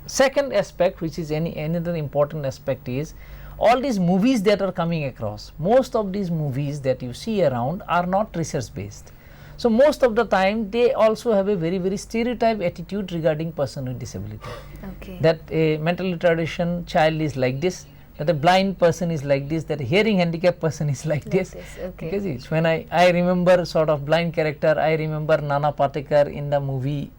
second aspect, which is another important aspect, is all these movies that are coming across. Most of these movies that you see around are not research based. So most of the time they also have a very, very stereotype attitude regarding person with disability. Okay. That a mentally retarded child is like this, that a blind person is like this, that a hearing handicapped person is like this. Okay. Because it's when I remember sort of blind character, I remember Nana Patekar in the movie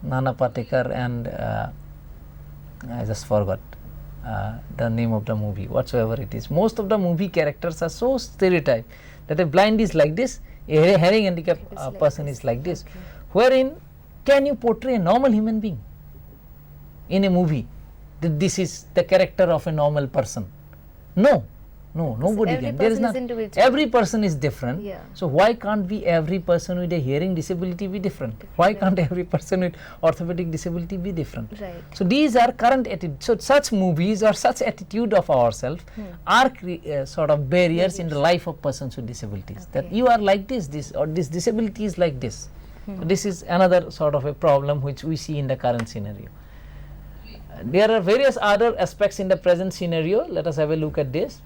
Nana Patekar, and I just forgot the name of the movie, whatsoever it is. Most of the movie characters are so stereotyped that a blind is like this, a hearing handicapped person is like this. Okay. Wherein can you portray a normal human being in a movie that this is the character of a normal person? No, nobody every can. There is person not. is individual. Every person is different. Yeah. So why can't be every person with a hearing disability be different? Why can't every person with orthopedic disability be different? Right. So these are current attitudes. So such movies or such attitude of ourselves are sort of barriers in the life of persons with disabilities. That Okay. you are like this or this disability is like this. So this is another sort of a problem which we see in the current scenario. There are various other aspects in the present scenario. Let us have a look at this.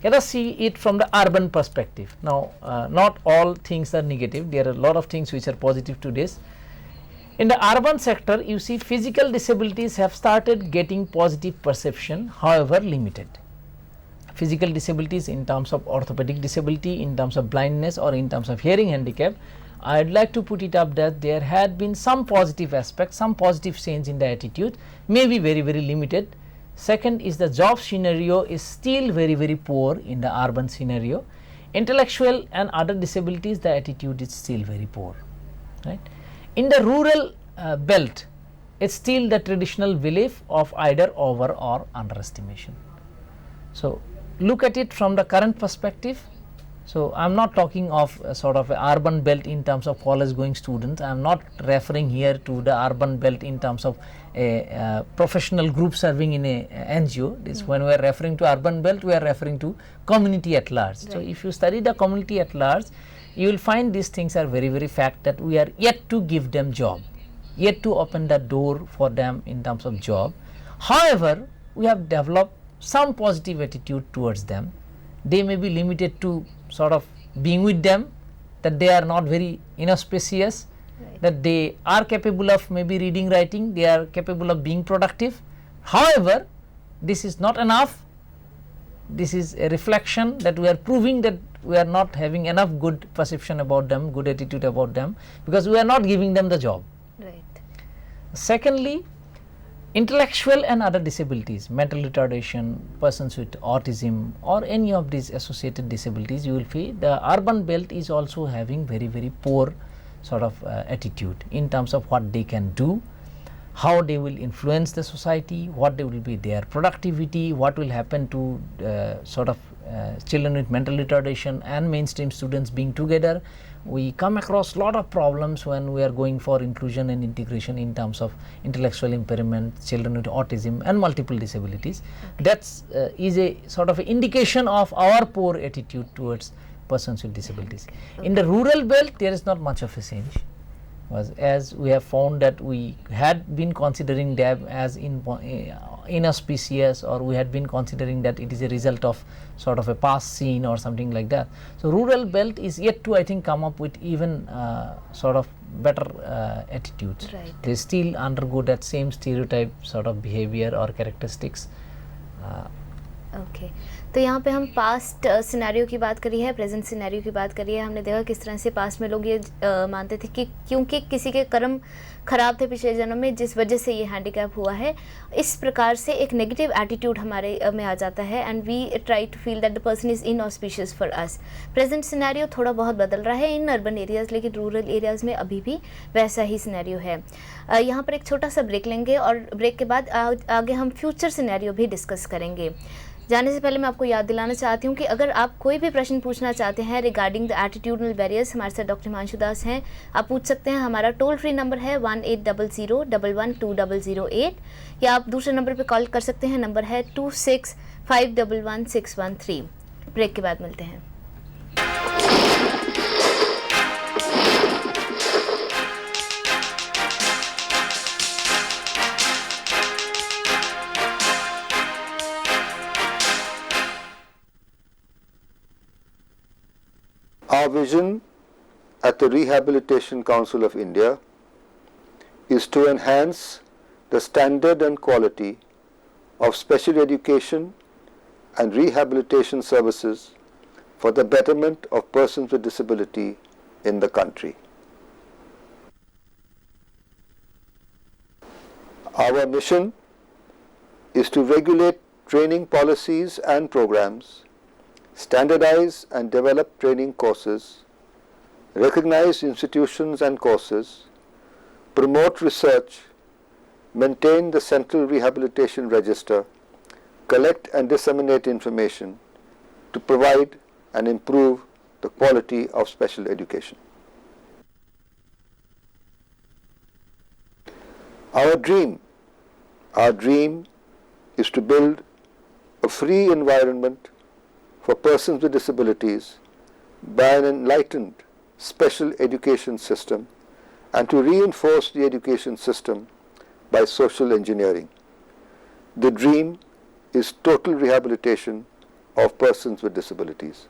Let us see it from the urban perspective. Now, not all things are negative. There are a lot of things which are positive to this. In the urban sector, you see physical disabilities have started getting positive perception, however limited. Physical disabilities in terms of orthopedic disability, in terms of blindness, or in terms of hearing handicap, I would like to put it up that there had been some positive aspects, some positive change in the attitude, maybe very, very limited. Second is the job scenario is still very, very poor in the urban scenario. Intellectual and other disabilities, the attitude is still very poor. Right? In the rural belt, it's still the traditional belief of either over or underestimation. So look at it from the current perspective. So I am not talking of sort of a urban belt in terms of college going students. I am not referring here to the urban belt in terms of a professional group serving in a NGO. This when we are referring to urban belt, we are referring to community at large. Right. So if you study the community at large, you will find these things are very, very fact that we are yet to give them job, yet to open the door for them in terms of job. However, we have developed some positive attitude towards them. They may be limited to sort of being with them, that they are not very inauspicious, right. That they are capable of maybe reading, writing, they are capable of being productive. However, this is not enough. This is a reflection that we are proving that we are not having enough good perception about them, good attitude about them, because we are not giving them the job. Right. Secondly, Intellectual and other disabilities, mental retardation, persons with autism or any of these associated disabilities, you will feel the urban belt is also having very poor sort of attitude in terms of what they can do, how they will influence the society, what they will be their productivity, what will happen to children with mental retardation and mainstream students being together. We come across lot of problems when we are going for inclusion and integration in terms of intellectual impairment, children with autism and multiple disabilities. That's is a sort of indication of our poor attitude towards persons with disabilities. In the rural belt, there is not much of a change, as we have found that we had been considering them as inauspicious, or we had been considering that it is a result of sort of a past scene or something like that. So rural belt is yet to, I think, come up with even sort of better attitudes. Right. They still undergo that same stereotype sort of behavior or characteristics. Okay तो यहाँ पे हम past scenario की बात करी है, present scenario की बात करी है। हमने देखा किस तरह से पास्ट में लोग ये मानते थे कि क्योंकि किसी के कर्म ख़राब थे पिछले जन्म में, जिस वजह से ये हैंडीकैप हुआ है, इस प्रकार से एक नेगेटिव एटीट्यूड हमारे में आ जाता है and we try to feel that the person is inauspicious for us. Present scenario थोड़ा बहुत बदल रहा है इन अर्बन एरियाज़, लेकिन रूरल एरियाज़ में अभी भी वैसा ही सिनेरियो है। यहाँ पर एक छोटा सा ब्रेक लेंगे और ब्रेक के बाद आगे हम फ्यूचर सिनेरियो भी डिस्कस करेंगे। जाने से पहले मैं आपको याद दिलाना चाहती हूँ कि अगर आप कोई भी प्रश्न पूछना चाहते हैं रिगार्डिंग द एटीट्यूडनल बैरियर्स, हमारे साथ डॉक्टर हिमांशु दास हैं, आप पूछ सकते हैं। हमारा टोल फ्री नंबर है 1800112008 या आप दूसरे नंबर पे कॉल कर सकते हैं, नंबर है 26511613। ब्रेक के बाद मिलते हैं। Our vision at the Rehabilitation Council of India is to enhance the standard and quality of special education and rehabilitation services for the betterment of persons with disability in the country. Our mission is to regulate training policies and programs, standardize and develop training courses, recognize institutions and courses, promote research, maintain the Central Rehabilitation Register, collect and disseminate information to provide and improve the quality of special education. Our dream is to build a free environment for persons with disabilities by an enlightened special education system and to reinforce the education system by social engineering. The dream is total rehabilitation of persons with disabilities.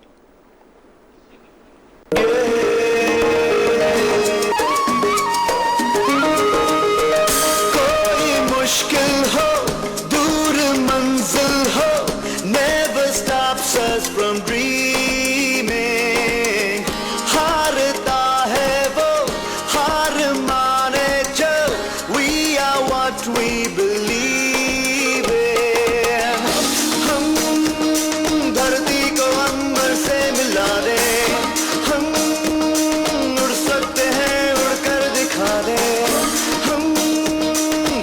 From dreaming, हारता है वो, हार माने जो, we are what we believe in. हम धरती को अंबर से मिला दे, हम उड़ सकते हैं, उड़कर दिखा दे, हम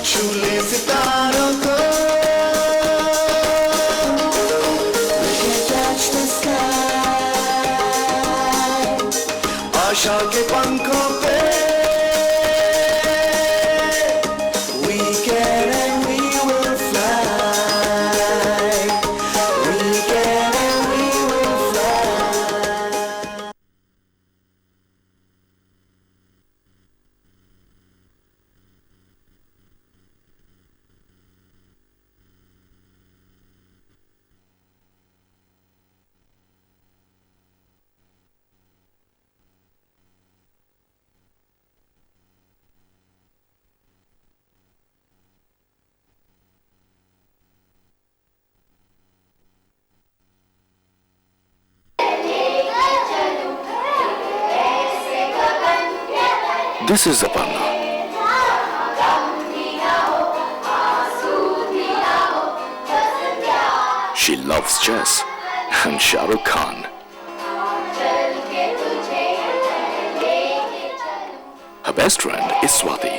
छू ले सितारों को, आशा के पंखों पे we can and we will fly, we can and we will fly. This is Aparna. loves chess and Shah Rukh Khan. Her best friend is Swati.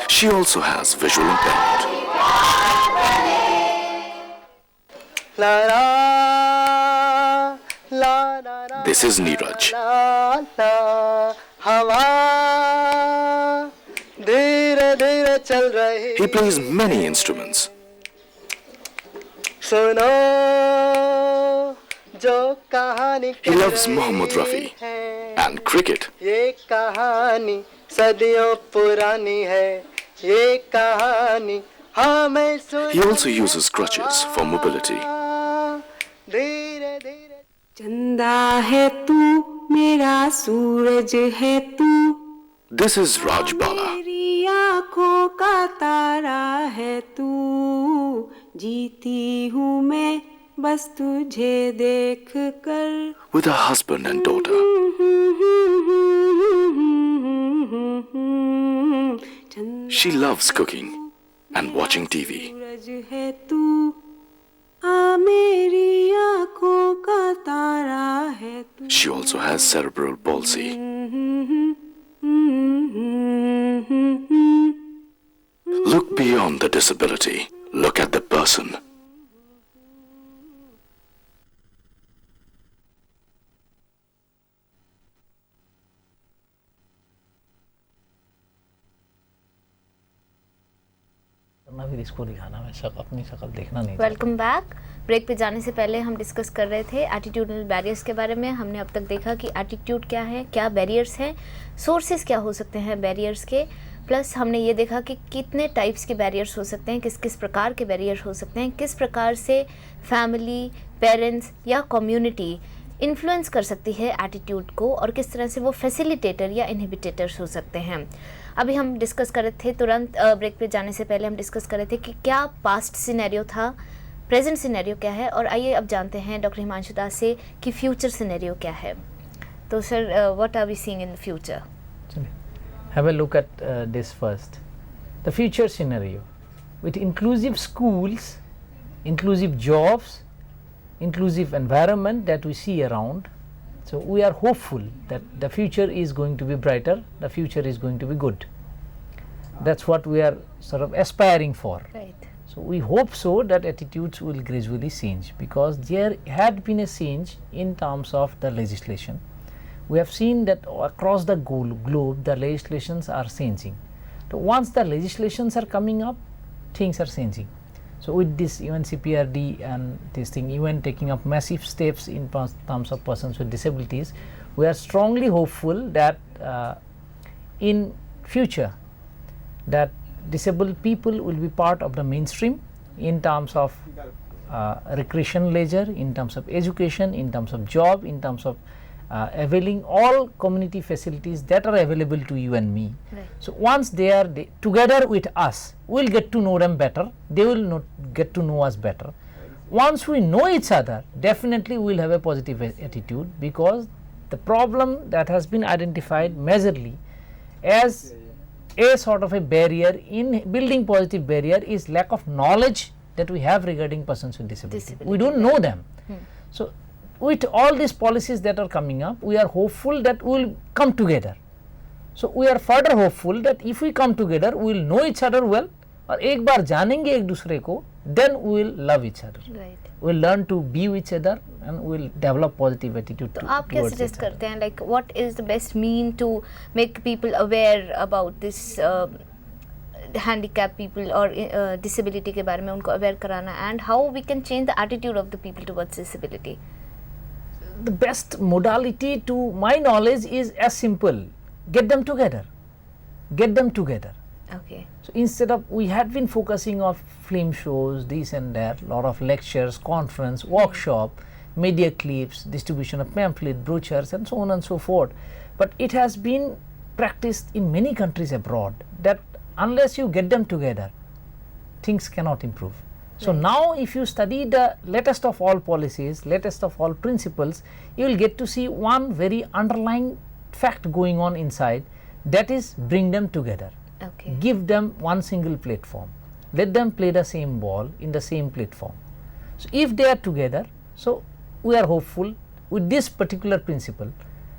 She also has visual impairment. This is Neeraj. He plays many instruments. He loves Mohammad Rafi and cricket. He also uses crutches for mobility. चंदा है तू मेरा सूरज है तू This is Raj Bala. मेरी आँखों का तारा है तू जीती हूँ मैं बस तुझे देख कर With her husband and daughter. She loves cooking and watching TV. सूरज है तू आ मेरी आँखों का तारा है तू She also has cerebral palsy. Look beyond the disability. Look at the person. फिर इसको दिखाना, मैं अपनी शक्ल देखना नहीं। Welcome back. ब्रेक पे जाने से पहले हम डिस्कस कर रहे थे एटीट्यूडनल बैरियर्स के बारे में। हमने अब तक देखा कि एटीट्यूड क्या है, क्या बैरियर्स हैं, सोर्सेज क्या हो सकते हैं बैरियर्स के, प्लस हमने ये देखा कि कितने टाइप्स के बैरियर्स हो सकते हैं, किस किस प्रकार के बैरियर्स हो सकते हैं, किस प्रकार से फैमिली, पेरेंट्स या कम्युनिटी इन्फ्लुएंस कर सकती है एटीट्यूड को और किस तरह से वो फैसिलिटेटर या इनहिबिटेटर्स हो सकते हैं। अभी हम डिस्कस कर रहे थे, तुरंत ब्रेक पे जाने से पहले हम डिस्कस कर रहे थे कि क्या पास्ट सिनेरियो था, प्रेजेंट सिनेरियो क्या है, और आइए अब जानते हैं डॉक्टर हिमांशु दास से कि फ्यूचर सिनेरियो क्या है। तो sir, what are we seeing in the future? Have a look at this first. The future scenario with inclusive schools, inclusive jobs, inclusive environment that we see around. So we are hopeful that the future is going to be brighter, the future is going to be good. That's what we are sort of aspiring for. Right. So we hope so that attitudes will gradually change, because there had been a change in terms of the legislation. We have seen that across the globe the legislations are changing. So once the legislations are coming up, things are changing. So with this UNCPRD and this thing, even taking up massive steps in terms of persons with disabilities, we are strongly hopeful that in future that disabled people will be part of the mainstream in terms of recreation, leisure, in terms of education, in terms of job, in terms of availing all community facilities that are available to you and me. Right. So once they are together with us, we will get to know them better, they will get to know us better. Once we know each other, definitely we will have a positive attitude, because the problem that has been identified majorly as a sort of a barrier in building positive barrier is lack of knowledge that we have regarding persons with disability. We don't know them. So with all these policies that are coming up, we are hopeful that we will come together. So we are further hopeful that if we come together, we will know each other well, और एक बार जानेंगे एक दूसरे को, then we will love each other. Right. We will learn to be with each other and we will develop positive attitude. तो आप क्या suggest करते हैं, like what is the best mean to make people aware about this handicap people or disability के बारे में उनको aware कराना, and how we can change the attitude of the people towards disability? The best modality to my knowledge is as simple: get them together, get them together. Okay. So instead of, we had been focusing on film shows, this and that, lot of lectures, conference, workshop, media clips, distribution of pamphlet, brochures and so on and so forth, but it has been practiced in many countries abroad that unless you get them together, things cannot improve. So now if you study the latest of all policies, latest of all principles, you will get to see one very underlying fact going on inside, that is bring them together. Okay. Give them one single platform, let them play the same ball in the same platform. So if they are together, so we are hopeful with this particular principle,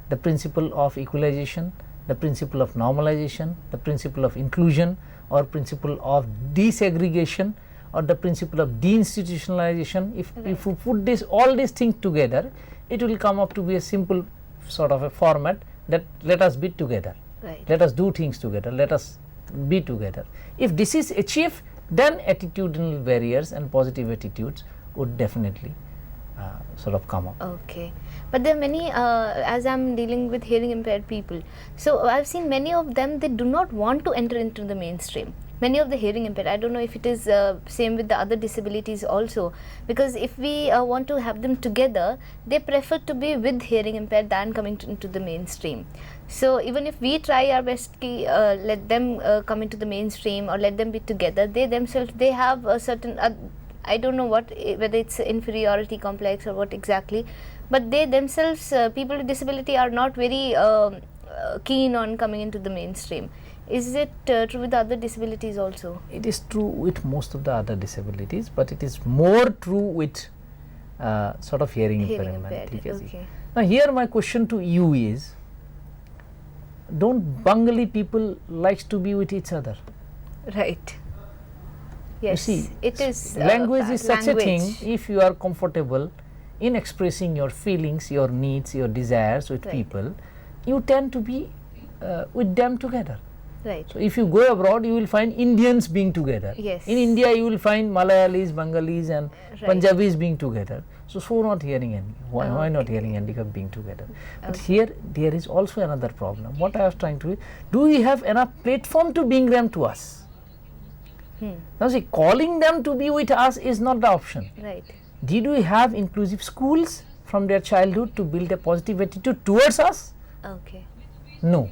the principle of equalization, the principle of normalization, the principle of inclusion, or principle of desegregation, or the principle of deinstitutionalization. If you put this all these things together, it will come up to be a simple sort of a format that let us be together, Right. let us do things together, let us be together. If this is achieved, then attitudinal barriers and positive attitudes would definitely sort of come up. Okay, but there are many, as I'm dealing with hearing impaired people, so I've seen many of them, they do not want to enter into the mainstream. Many of the hearing impaired, I don't know if it is same with the other disabilities also, because if we want to have them together, they prefer to be with hearing impaired than coming into the mainstream. So even if we try our best to let them come into the mainstream or let them be together, they themselves, they have a certain I don't know what, whether it's inferiority complex or what exactly, but they themselves, people with disability, are not very keen on coming into the mainstream. Is it true with other disabilities also? It is true with most of the other disabilities, but it is more true with sort of hearing impairment. impaired, okay. Now here my question to you is, don't Bengali people likes to be with each other? Right. Yes, You see, it is. language is such a thing. language. If you are comfortable in expressing your feelings, your needs, your desires with Right. people, you tend to be with them together. Right. So if you go abroad, you will find Indians being together. Yes. In India, you will find Malayalis, Bengalis, and Right. Punjabis being together. So not hearing handicap. Why not hearing handicap being together? But here there is also another problem. What I was trying to do we have enough platform to bring them to us? Now see, calling them to be with us is not the option. Right. Did we have inclusive schools from their childhood to build a positive attitude towards us? Okay. No.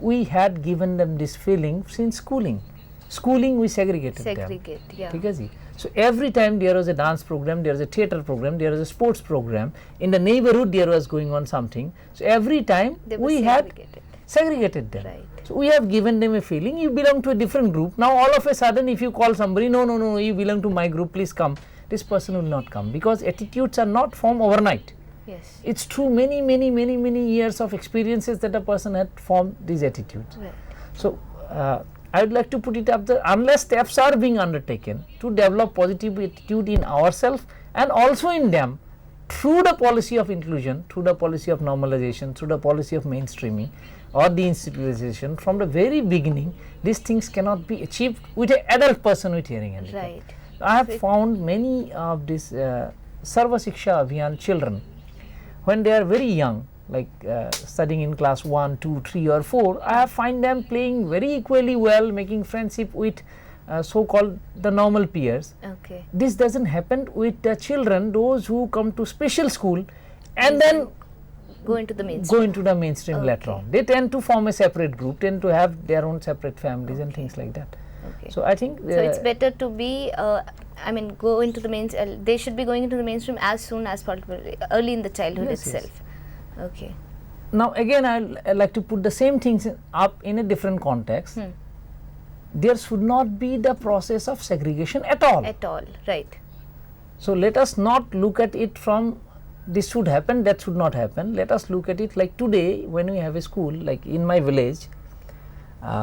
We had given them this feeling since schooling. Schooling we segregated them. Segregate. Yeah. ठीक है जी. So every time there was a dance program, there was a theatre program, there was a sports program, in the neighborhood there was going on something. So every time They were we had segregated. segregated them. Right. So we have given them a feeling, you belong to a different group. Now all of a sudden if you call somebody, no, you belong to my group, please come. This person will not come, because attitudes are not formed overnight. Yes. It's through many years of experiences that a person had formed these attitudes. Right. So I would like to put it up there, unless steps are being undertaken to develop positive attitude in ourselves and also in them through the policy of inclusion, through the policy of normalization, through the policy of mainstreaming or the institutionalization, from the very beginning these things cannot be achieved with an adult person with hearing handicap. Right. I have found many of these Sarva Shiksha Abhiyan children, when they are very young, like studying in class 1, 2, 3 or 4, I find them playing very equally well, making friendship with so-called the normal peers. Okay. This doesn't happen with the children, those who come to special school and then Go into the mainstream. go into the mainstream later on. They tend to form a separate group, tend to have their own separate families and things like that. Okay. So I think So it's better to be, go into the mainstream. They should be going into the mainstream as soon as possible, early in the childhood Yes, yes. itself. Okay. now again I like to put the same things up in a different context. There should not be the process of segregation at all. At all. Right. So let us not look at it from this should happen, that should not happen. Let us look at it like today when we have a school, like in my village,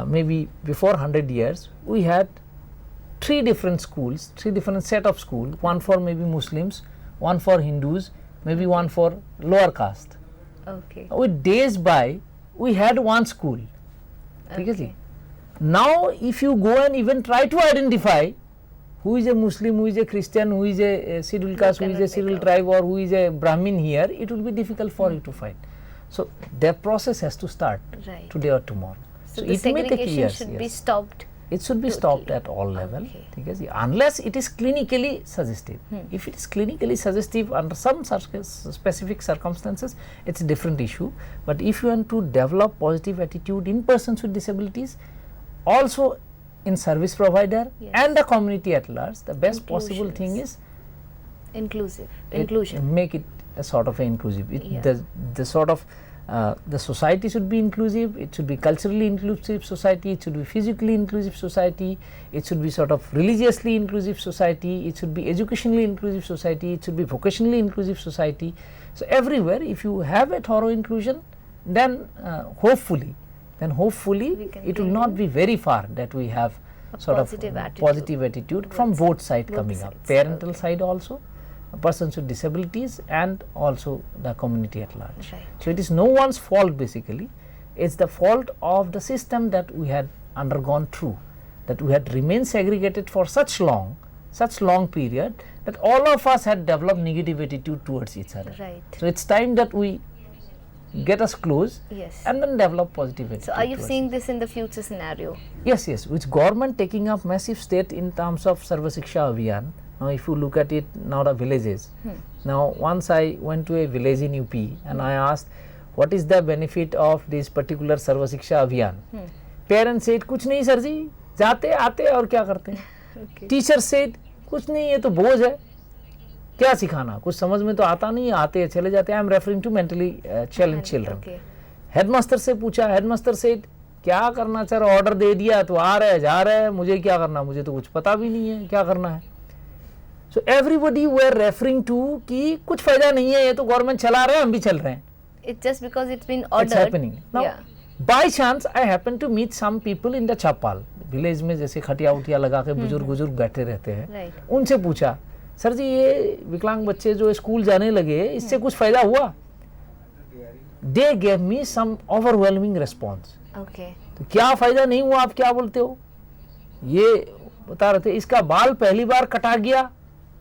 maybe before 100 years, we had 3 different schools, 3 different set of school, one for maybe Muslims, one for Hindus, maybe one for lower caste. Okay. With days by, we had one school. ठीक है जी? Now if you go and even try to identify who is a Muslim, who is a Christian, who is a scheduled caste, who is a scheduled tribe, or who is a Brahmin here, it will be difficult for you to find. So their process has to start Right. today or tomorrow. So the it may take segregation years. should be Yes. stopped. It should be stopped at all level, Okay. ठीक है जी? Unless it is clinically suggestive. If it is clinically suggestive under some specific circumstances, it's a different issue. But if you want to develop positive attitude in persons with disabilities, also in service provider Yes. and the community at large, the best possible thing Inclusions. is Inclusive. it- Inclusion. make it a sort of a inclusive. Yeah. The sort of The society should be inclusive, it should be culturally inclusive society, it should be physically inclusive society, it should be sort of religiously inclusive society, it should be educationally inclusive society, it should be vocationally inclusive society. So everywhere if you have a thorough inclusion, then hopefully it will not be very far that we have A sort of positive attitude. positive attitude from both sides coming up, sides, parental okay. side also, persons with disabilities and also the community at large. Right. So it is no one's fault basically, it's the fault of the system that we had undergone through, that we had remained segregated for such long period that all of us had developed negative attitude towards each other. Right. So it's time that we get us close Yes. and then develop positive attitude. So are you towards seeing this in the future scenario? Yes, which government taking up massive state in terms of Sarva Shiksha Abhiyan. Now if you look at it now the villages, now once I went to a village in UP and I asked what is the benefit of this particular Sarva Shiksha Abhiyan, parents said कुछ नहीं sir जी, जाते आते और क्या करते हैं, teacher said कुछ नहीं, ये तो बोझ है, क्या सिखाना, कुछ समझ में तो आता नहीं, आते चले जाते. I am referring to mentally challenged children. Okay. Headmaster से पूछा, हेडमास्टर से क्या करना सर, ऑर्डर दे दिया तो आ रहे जा रहे हैं, मुझे क्या करना, मुझे तो कुछ पता भी नहीं है क्या करना है. So everybody were referring to कि कुछ फायदा नहीं है, ये तो गवर्नमेंट चला रहे हैं, हम भी चल रहे हैं. It's just because it's been It's ordered. happening. Now, Yeah. by chance I happen to meet some people in the Chapal village में, जैसे खटिया उठिया लगा के बुजुर्ग बैठे रहते हैं. Right. उनसे पूछा, सर जी ये विकलांग बच्चे जो स्कूल जाने लगे इससे कुछ फायदा हुआ? They gave me some overwhelming response. Okay. तो क्या फायदा नहीं हुआ, आप क्या बोलते हो? ये बता रहे थे, इसका बाल पहली बार कटा गया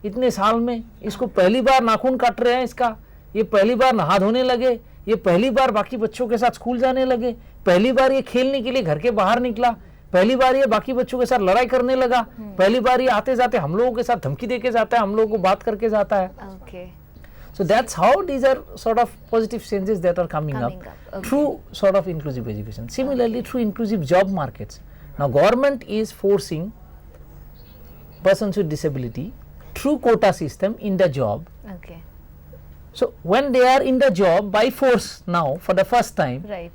इतने साल में, इसको पहली बार नाखून काट रहे हैं इसका, ये पहली बार नहा धोने लगे, ये पहली बार बाकी बच्चों के साथ स्कूल जाने लगे, पहली बार ये खेलने के लिए घर के बाहर निकला, पहली बार ये बाकी बच्चों के साथ लड़ाई करने लगा, पहली बार ये आते जाते हम लोगों के साथ धमकी देके जाता है, हम लोगों को बात करके जाता है. Okay. So that's how these are sort of positive changes that are coming up Okay. through sort of inclusive education. Similarly, through inclusive job markets. Now, government is forcing persons with disability through quota system in the job. Okay. So when they are in the job by force now for the first time, Right.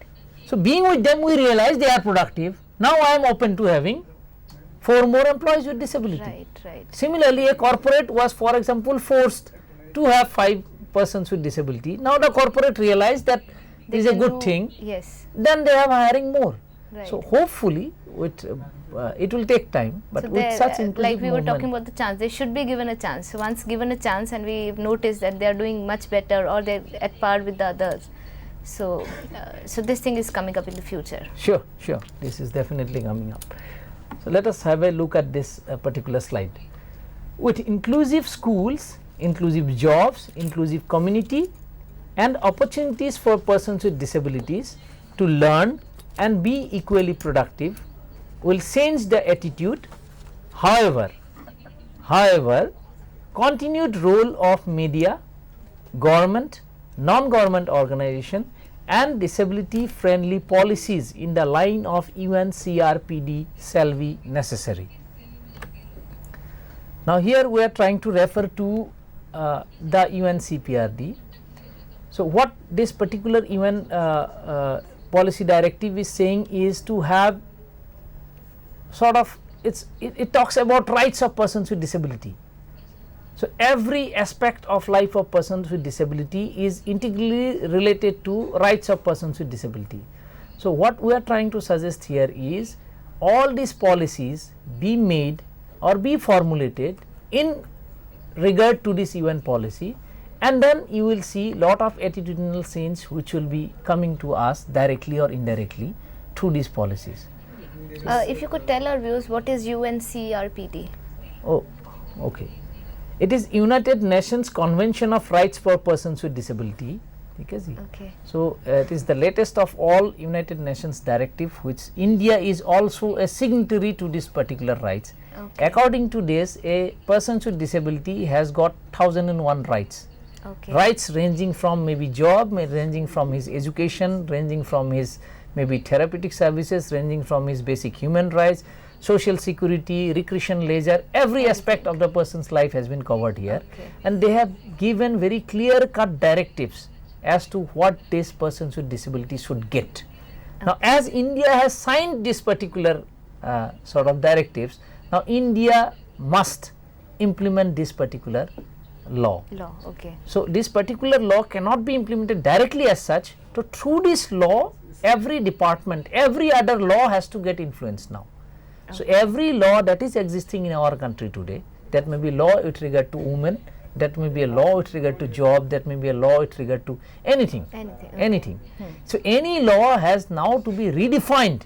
so being with them we realize they are productive. Now I am open to having 4 more employees with disability. Right. Right. Similarly, a corporate was, for example, forced to have 5 persons with disability. Now the corporate realized that They is a can good do- thing. Yes. Then they are hiring more. Right. So hopefully, with it will take time, but So with there, such inclusive like we were movement, talking about the chance, they should be given a chance. So once given a chance and we notice that they are doing much better or they're at par with the others, so so this thing is coming up in the future. Sure, this is definitely coming up. So let us have a look at this particular slide. With inclusive schools, inclusive jobs, inclusive community and opportunities for persons with disabilities to learn and be equally productive will change the attitude. However, continued role of media, government, non-government organization and disability friendly policies in the line of UNCRPD shall be necessary. Now here we are trying to refer to the UNCPRD. So what this particular UN policy directive is saying is to have sort of, it talks about rights of persons with disability. So every aspect of life of persons with disability is integrally related to rights of persons with disability. So what we are trying to suggest here is all these policies be made or be formulated in regard to this UN policy, and then you will see lot of attitudinal change which will be coming to us directly or indirectly through these policies. If you could tell our viewers what is UNCRPD? Oh, okay. It is United Nations Convention of Rights for Persons with Disability. Okay. So it is the latest of all United Nations directive, which India is also a signatory to this particular rights. Okay. According to this, a person with disability has got 1001 rights. Okay. Rights ranging from maybe job, ranging from his education, ranging from his maybe therapeutic services, ranging from his basic human rights, social security, recreation, leisure, every aspect of the person's life has been covered here. Okay. And they have given very clear cut directives as to what these persons with disability should get. Now, as India has signed this particular sort of directives, now India must implement this particular law. Okay. So, this particular law cannot be implemented directly as such. So, through this law, every department, every other law has to get influenced now. So, every law that is existing in our country today, that may be law with regard to women, that may be a law with regard to job, that may be a law with regard to anything. Anything. So, any law has now to be redefined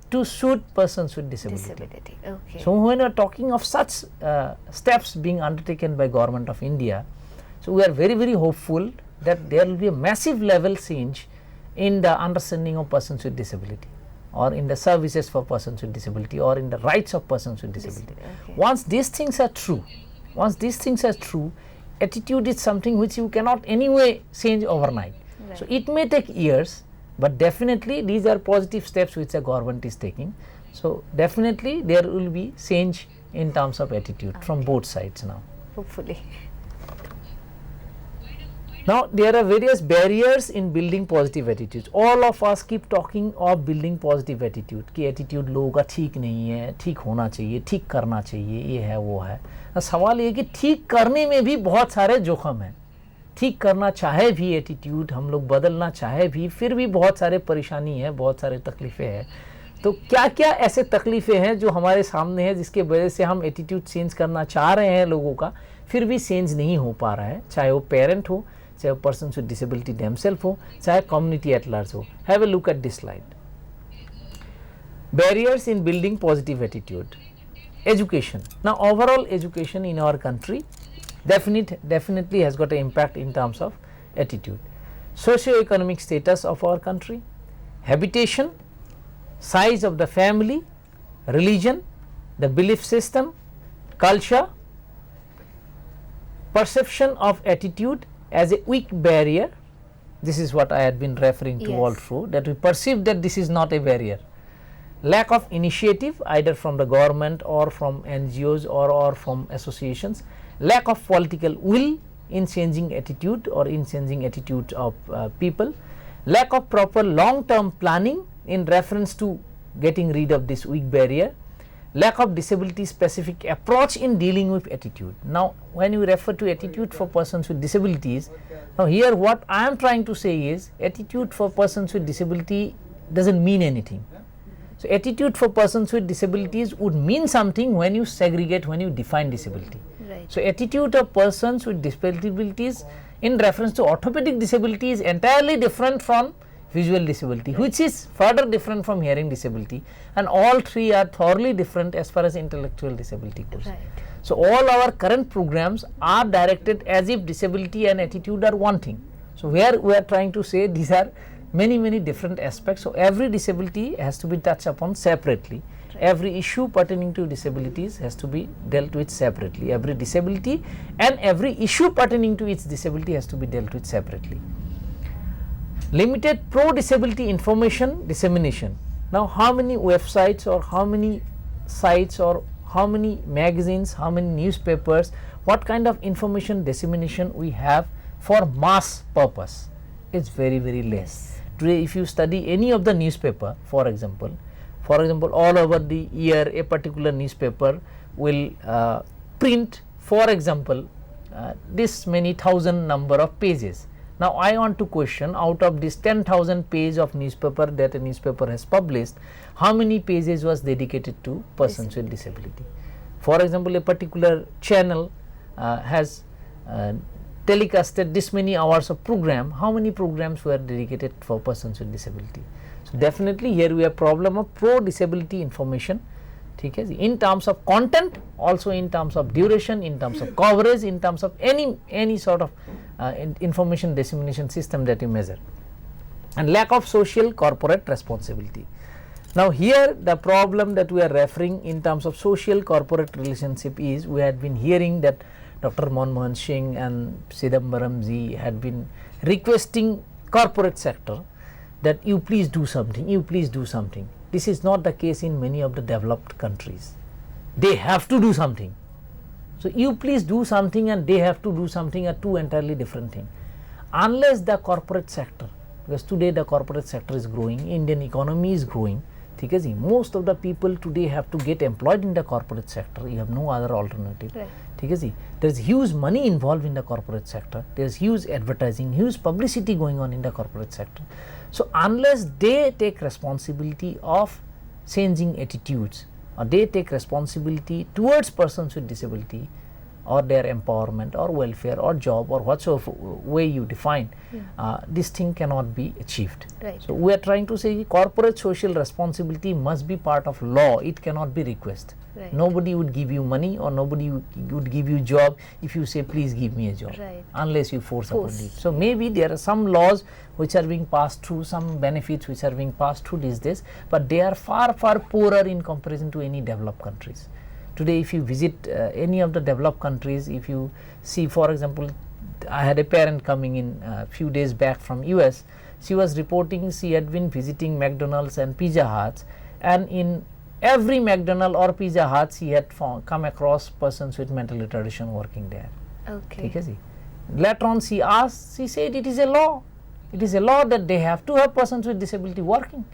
to suit persons with disability. Okay. So, when we are talking of such steps being undertaken by Government of India, so we are very, very hopeful that there will be a massive level change in the understanding of persons with disability, or in the services for persons with disability, or in the rights of persons with disability. Okay. Once these things are true, attitude is something which you cannot anyway change overnight. Right. So, it may take years, but definitely these are positive steps which the government is taking. So, definitely there will be change in terms of attitude from both sides now. Hopefully. Now, there are various barriers in building positive attitudes. All of us keep talking of building positive attitude कि attitude लोगों का ठीक नहीं है, ठीक होना चाहिए, ठीक करना चाहिए, ये है वो है. सवाल ये कि ठीक करने में भी बहुत सारे जोखम हैं. ठीक करना चाहे भी एटीट्यूड, हम लोग बदलना चाहे भी, फिर भी बहुत सारे परेशानी है, बहुत सारे तकलीफ़ें हैं. तो क्या क्या ऐसे तकलीफ़ें हैं जो हमारे सामने हैं जिसके वजह से हम एटीट्यूड चेंज करना चाह रहे हैं लोगों का, फिर भी चेंज नहीं हो पा रहा है, चाहे वो पेरेंट हो, चाहे वो पर्सन विद डिसेबिलिटी देमसेल्फ हो, चाहे कम्युनिटी एट लार्ज हो. Have a look at this slide. Barriers in building positive attitude. Education. Now, overall education in our country definitely has got an impact in terms of attitude. Socio-economic status of our country, habitation, size of the family, religion, the belief system, culture, perception of attitude as a weak barrier. This is what I had been referring to all through, that we perceive that this is not a barrier. Lack of initiative either from the government or from NGOs or from associations, lack of political will in changing attitude or in changing attitudes of people, lack of proper long term planning in reference to getting rid of this weak barrier, lack of disability specific approach in dealing with attitude. Now, when you refer to attitude for persons with disabilities, now here what I am trying to say is attitude for persons with disability does not mean anything. So, attitude for persons with disabilities would mean something when you segregate, when you define disability. Right. So, attitude of persons with disabilities in reference to orthopedic disability is entirely different from visual disability, which is further different from hearing disability, and all three are thoroughly different as far as intellectual disability goes. Right. So, all our current programs are directed as if disability and attitude are one thing. So, where we are trying to say these are many different aspects. So, every disability has to be touched upon separately. Right. Every issue pertaining to disabilities has to be dealt with separately. Every disability and every issue pertaining to its disability has to be dealt with separately. Limited pro-disability information dissemination. Now, how many websites or how many sites or how many magazines, how many newspapers, what kind of information dissemination we have for mass purpose? It's very less. Today, if you study any of the newspaper, for example, all over the year a particular newspaper will print, for example, this many thousand number of pages. Now, I want to question, out of this 10,000 page of newspaper that a newspaper has published, how many pages was dedicated to persons with disability? For example, a particular channel has telecasted this many hours of program, how many programs were dedicated for persons with disability? So, definitely here we have problem of pro-disability information, in terms of content, also in terms of duration, in terms of coverage, in terms of any sort of information dissemination system that you measure, and lack of social corporate responsibility. Now, here the problem that we are referring in terms of social corporate relationship is, we had been hearing that Dr. Manmohan Singh and Chidambaram ji had been requesting corporate sector that you please do something, you please do something. This is not the case in many of the developed countries. They have to do something. So, you please do something and they have to do something are two entirely different things. unless the corporate sector, because today the corporate sector is growing, Indian economy is growing, ठीक है जी, most of the people today have to get employed in the corporate sector, you have no other alternative, ठीक है जी, there is huge money involved in the corporate sector, there is huge advertising, huge publicity going on in the corporate sector. So unless they take responsibility of changing attitudes, or they take responsibility towards persons with disability, or their empowerment or welfare or job or whatsoever way you define, this thing cannot be achieved. Right. So we are trying to say corporate social responsibility must be part of law, it cannot be request. Right. Nobody would give you money or nobody would give you job if you say please give me a job, Right. unless you force upon it. So maybe there are some laws which are being passed through, some benefits which are being passed through these days, but they are far poorer in comparison to any developed countries. Today if you visit any of the developed countries, if you see, for example, I had a parent coming in a few days back from US, she was reporting she had been visiting McDonald's and Pizza Huts, and in every McDonald's or Pizza Hut she had come across persons with mental retardation working there. Okay. ठीक है जी. Later on she asked, she said it is a law, it is a law that they have to have persons with disability working.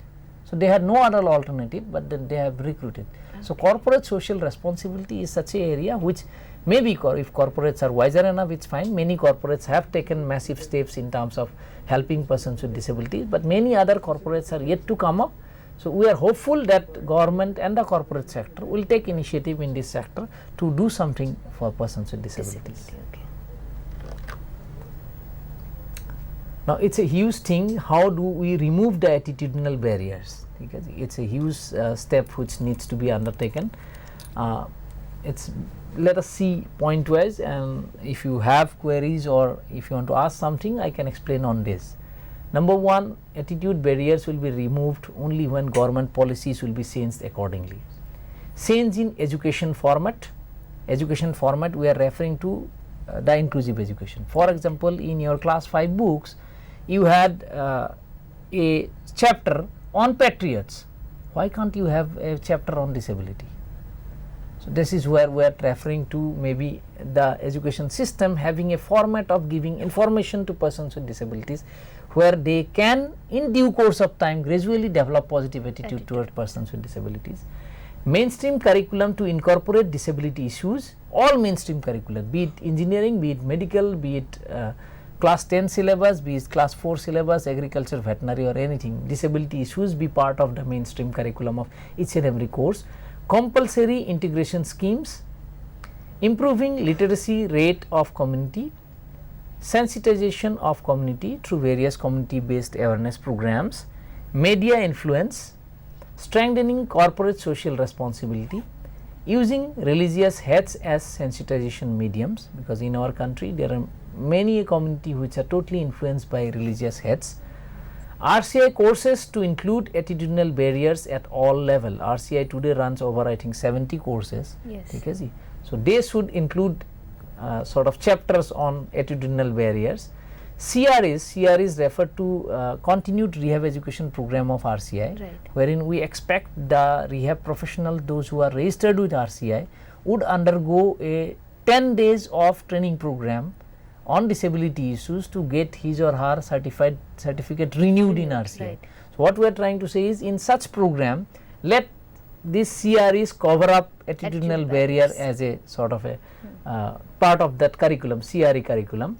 So they had no other alternative, but then they have recruited. So corporate social responsibility is such a area which maybe if corporates are wiser enough, it's fine. Many corporates have taken massive steps in terms of helping persons with disabilities, but many other corporates are yet to come up. So we are hopeful that government and the corporate sector will take initiative in this sector to do something for persons with disabilities. Okay. Now it's a huge thing, how do we remove the attitudinal barriers? Because it's a huge step which needs to be undertaken. Let us see point wise, and if you have queries or if you want to ask something, I can explain on this. Number one, attitude barriers will be removed only when government policies will be changed accordingly. Change in education format. Education format, we are referring to the inclusive education. For example, in your class 5 books, you had a chapter on patriots. Why can't you have a chapter on disability? So this is where we are referring to maybe the education system having a format of giving information to persons with disabilities, where they can in due course of time gradually develop positive attitude towards persons with disabilities. Mainstream curriculum to incorporate disability issues, all mainstream curriculum, be it engineering, be it medical, be it class 10 syllabus, be it class 4 syllabus, agriculture, veterinary or anything, disability issues be part of the mainstream curriculum of each and every course. Compulsory integration schemes, improving literacy rate of community, sensitization of community through various community based awareness programs, media influence, strengthening corporate social responsibility, using religious heads as sensitization mediums, because in our country there are many community which are totally influenced by religious heads. RCI courses to include attitudinal barriers at all level. RCI today runs over I think 70 courses. Yes. Okay, see. So they should include sort of chapters on attitudinal barriers. CREs refer to continued rehab education program of RCI, Right. wherein we expect the rehab professional, those who are registered with RCI, would undergo a 10 days of training program on disability issues to get his or her certificate renewed in RCI. Right. So what we are trying to say is, in such program, let this CREs cover up attitudinal barrier as a sort of a part of that curriculum, CRE curriculum.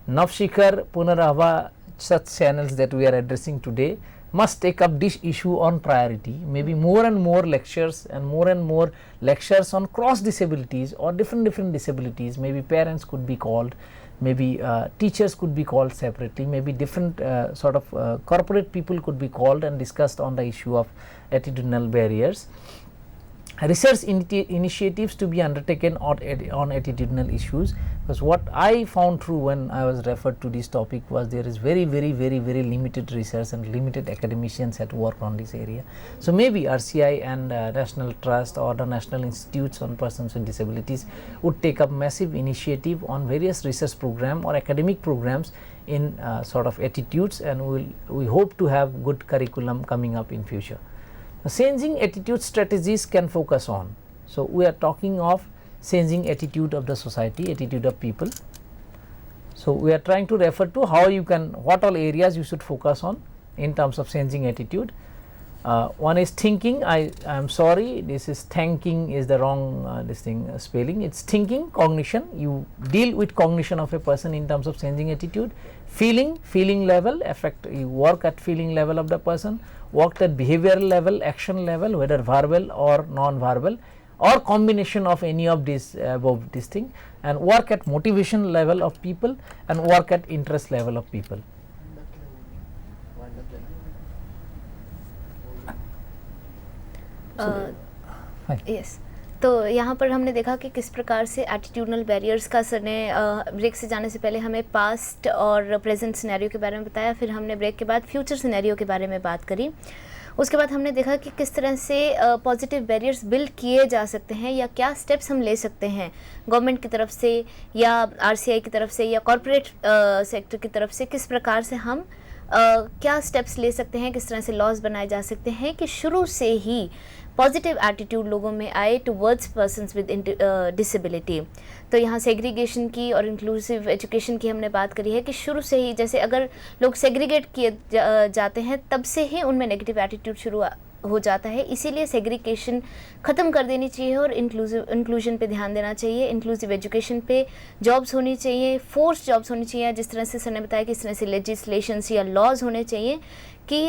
Navshikhar, Punarabha, such channels that we are addressing today must take up this issue on priority. Maybe more and more lectures on cross disabilities or different disabilities. Maybe parents could be called, maybe teachers could be called separately, maybe different sort of corporate people could be called and discussed on the issue of attitudinal barriers. Research initiatives to be undertaken on attitudinal issues, because what I found true when I was referred to this topic was there is very limited research and limited academicians at work on this area. So maybe RCI and National Trust or the National Institutes on Persons with Disabilities would take up massive initiative on various research program or academic programs in sort of attitudes, and we hope to have good curriculum coming up in future. Changing attitude strategies can focus on. So we are talking of changing attitude of the society, attitude of people. So we are trying to refer to how you can, what all areas you should focus on in terms of changing attitude. One is thinking. I am sorry, this is thinking is the wrong spelling. It's thinking, cognition. You deal with cognition of a person in terms of changing attitude. Feeling level, affect, you work at feeling level of the person, work at behavioral level, action level, whether verbal or non-verbal, or combination of any of these above this thing, and work at motivation level of people and work at interest level of people. Yes तो यहाँ पर हमने देखा कि किस प्रकार से attitudinal barriers का सर ने ब्रेक से जाने से पहले हमें पास्ट और प्रेजेंट सिनेरियो के बारे में बताया, फिर हमने ब्रेक के बाद फ्यूचर सिनेरियो के बारे में बात करी। उसके बाद हमने देखा कि किस तरह से पॉजिटिव बैरियर्स बिल्ड किए जा सकते हैं या क्या स्टेप्स हम ले सकते हैं गवर्नमेंट की तरफ से या आरसीआई की तरफ से या कॉरपोरेट सेक्टर की तरफ से, किस प्रकार से हम क्या स्टेप्स ले सकते हैं, किस तरह से लॉज बनाए जा सकते हैं कि शुरू से ही पॉजिटिव एटीट्यूड लोगों में आए टुवर्ड्स पर्सन्स विद डिसेबिलिटी। तो यहाँ सेग्रीगेशन की और इंक्लूसिव एजुकेशन की हमने बात करी है कि शुरू से ही, जैसे अगर लोग सेग्रीगेट किए जाते हैं तब से ही उनमें नेगेटिव एटीट्यूड शुरू हो जाता है, इसीलिए सेग्रीगेशन ख़त्म कर देनी चाहिए और इंक्लूजन पे ध्यान देना चाहिए। इंक्लूसिव एजुकेशन पे जॉब्स होनी चाहिए, फोर्स जॉब्स होनी चाहिए, जिस तरह से सर ने बताया कि इस तरह से लेजिस्लेशंस या लॉज होने चाहिए कि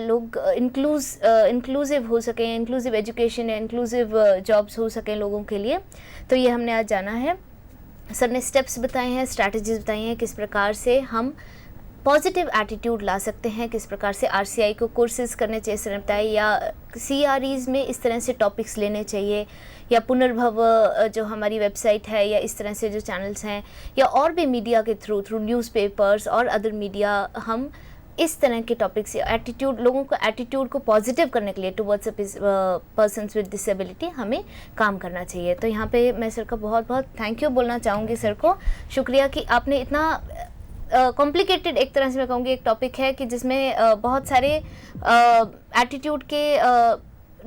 लोग इंक्लूसिव हो सकें, इंक्लूसिव एजुकेशन या इंक्लूसिव जॉब्स हो सकें लोगों के लिए। तो ये हमने आज जाना है। सर ने स्टेप्स बताए हैं, स्ट्रैटेजीज बताई हैं किस प्रकार से हम पॉजिटिव एटीट्यूड ला सकते हैं, किस प्रकार से आरसीआई को कोर्सेज करने चाहिए सर ने बताया, या सीआरईज़ में इस तरह से टॉपिक्स लेने चाहिए, या पुनर्भव जो हमारी वेबसाइट है या इस तरह से जो चैनल्स हैं या और भी मीडिया के थ्रू न्यूज़पेपर्स और अदर मीडिया, हम इस तरह के टॉपिक्स या एटीट्यूड, लोगों को एटीट्यूड को पॉजिटिव करने के लिए टुवर्ड्स पर्सन्स विद डिसेबिलिटी हमें काम करना चाहिए। तो यहाँ पे मैं सर का बहुत बहुत थैंक यू बोलना चाहूँगी सर को, शुक्रिया कि आपने इतना कॉम्प्लिकेटेड एक तरह से मैं कहूँगी एक टॉपिक है कि जिसमें बहुत सारे एटीट्यूड के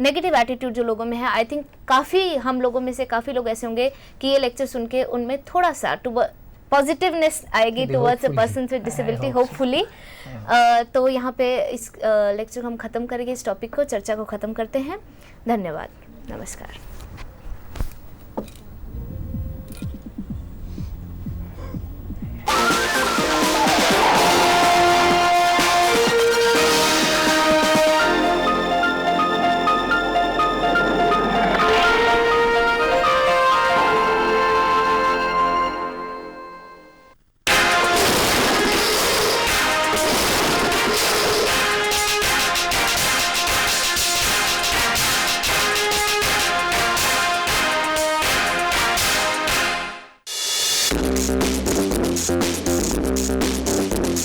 नेगेटिव एटीट्यूड जो लोगों में है, आई थिंक काफ़ी हम लोगों में से काफ़ी लोग ऐसे होंगे कि ये लेक्चर सुन के उनमें थोड़ा सा पॉजिटिवनेस आएगी towards a person with disability hopefully. तो यहाँ पे इस लेक्चर को हम ख़त्म करेंगे, इस टॉपिक को, चर्चा को ख़त्म करते हैं। धन्यवाद, नमस्कार।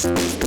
Thank you.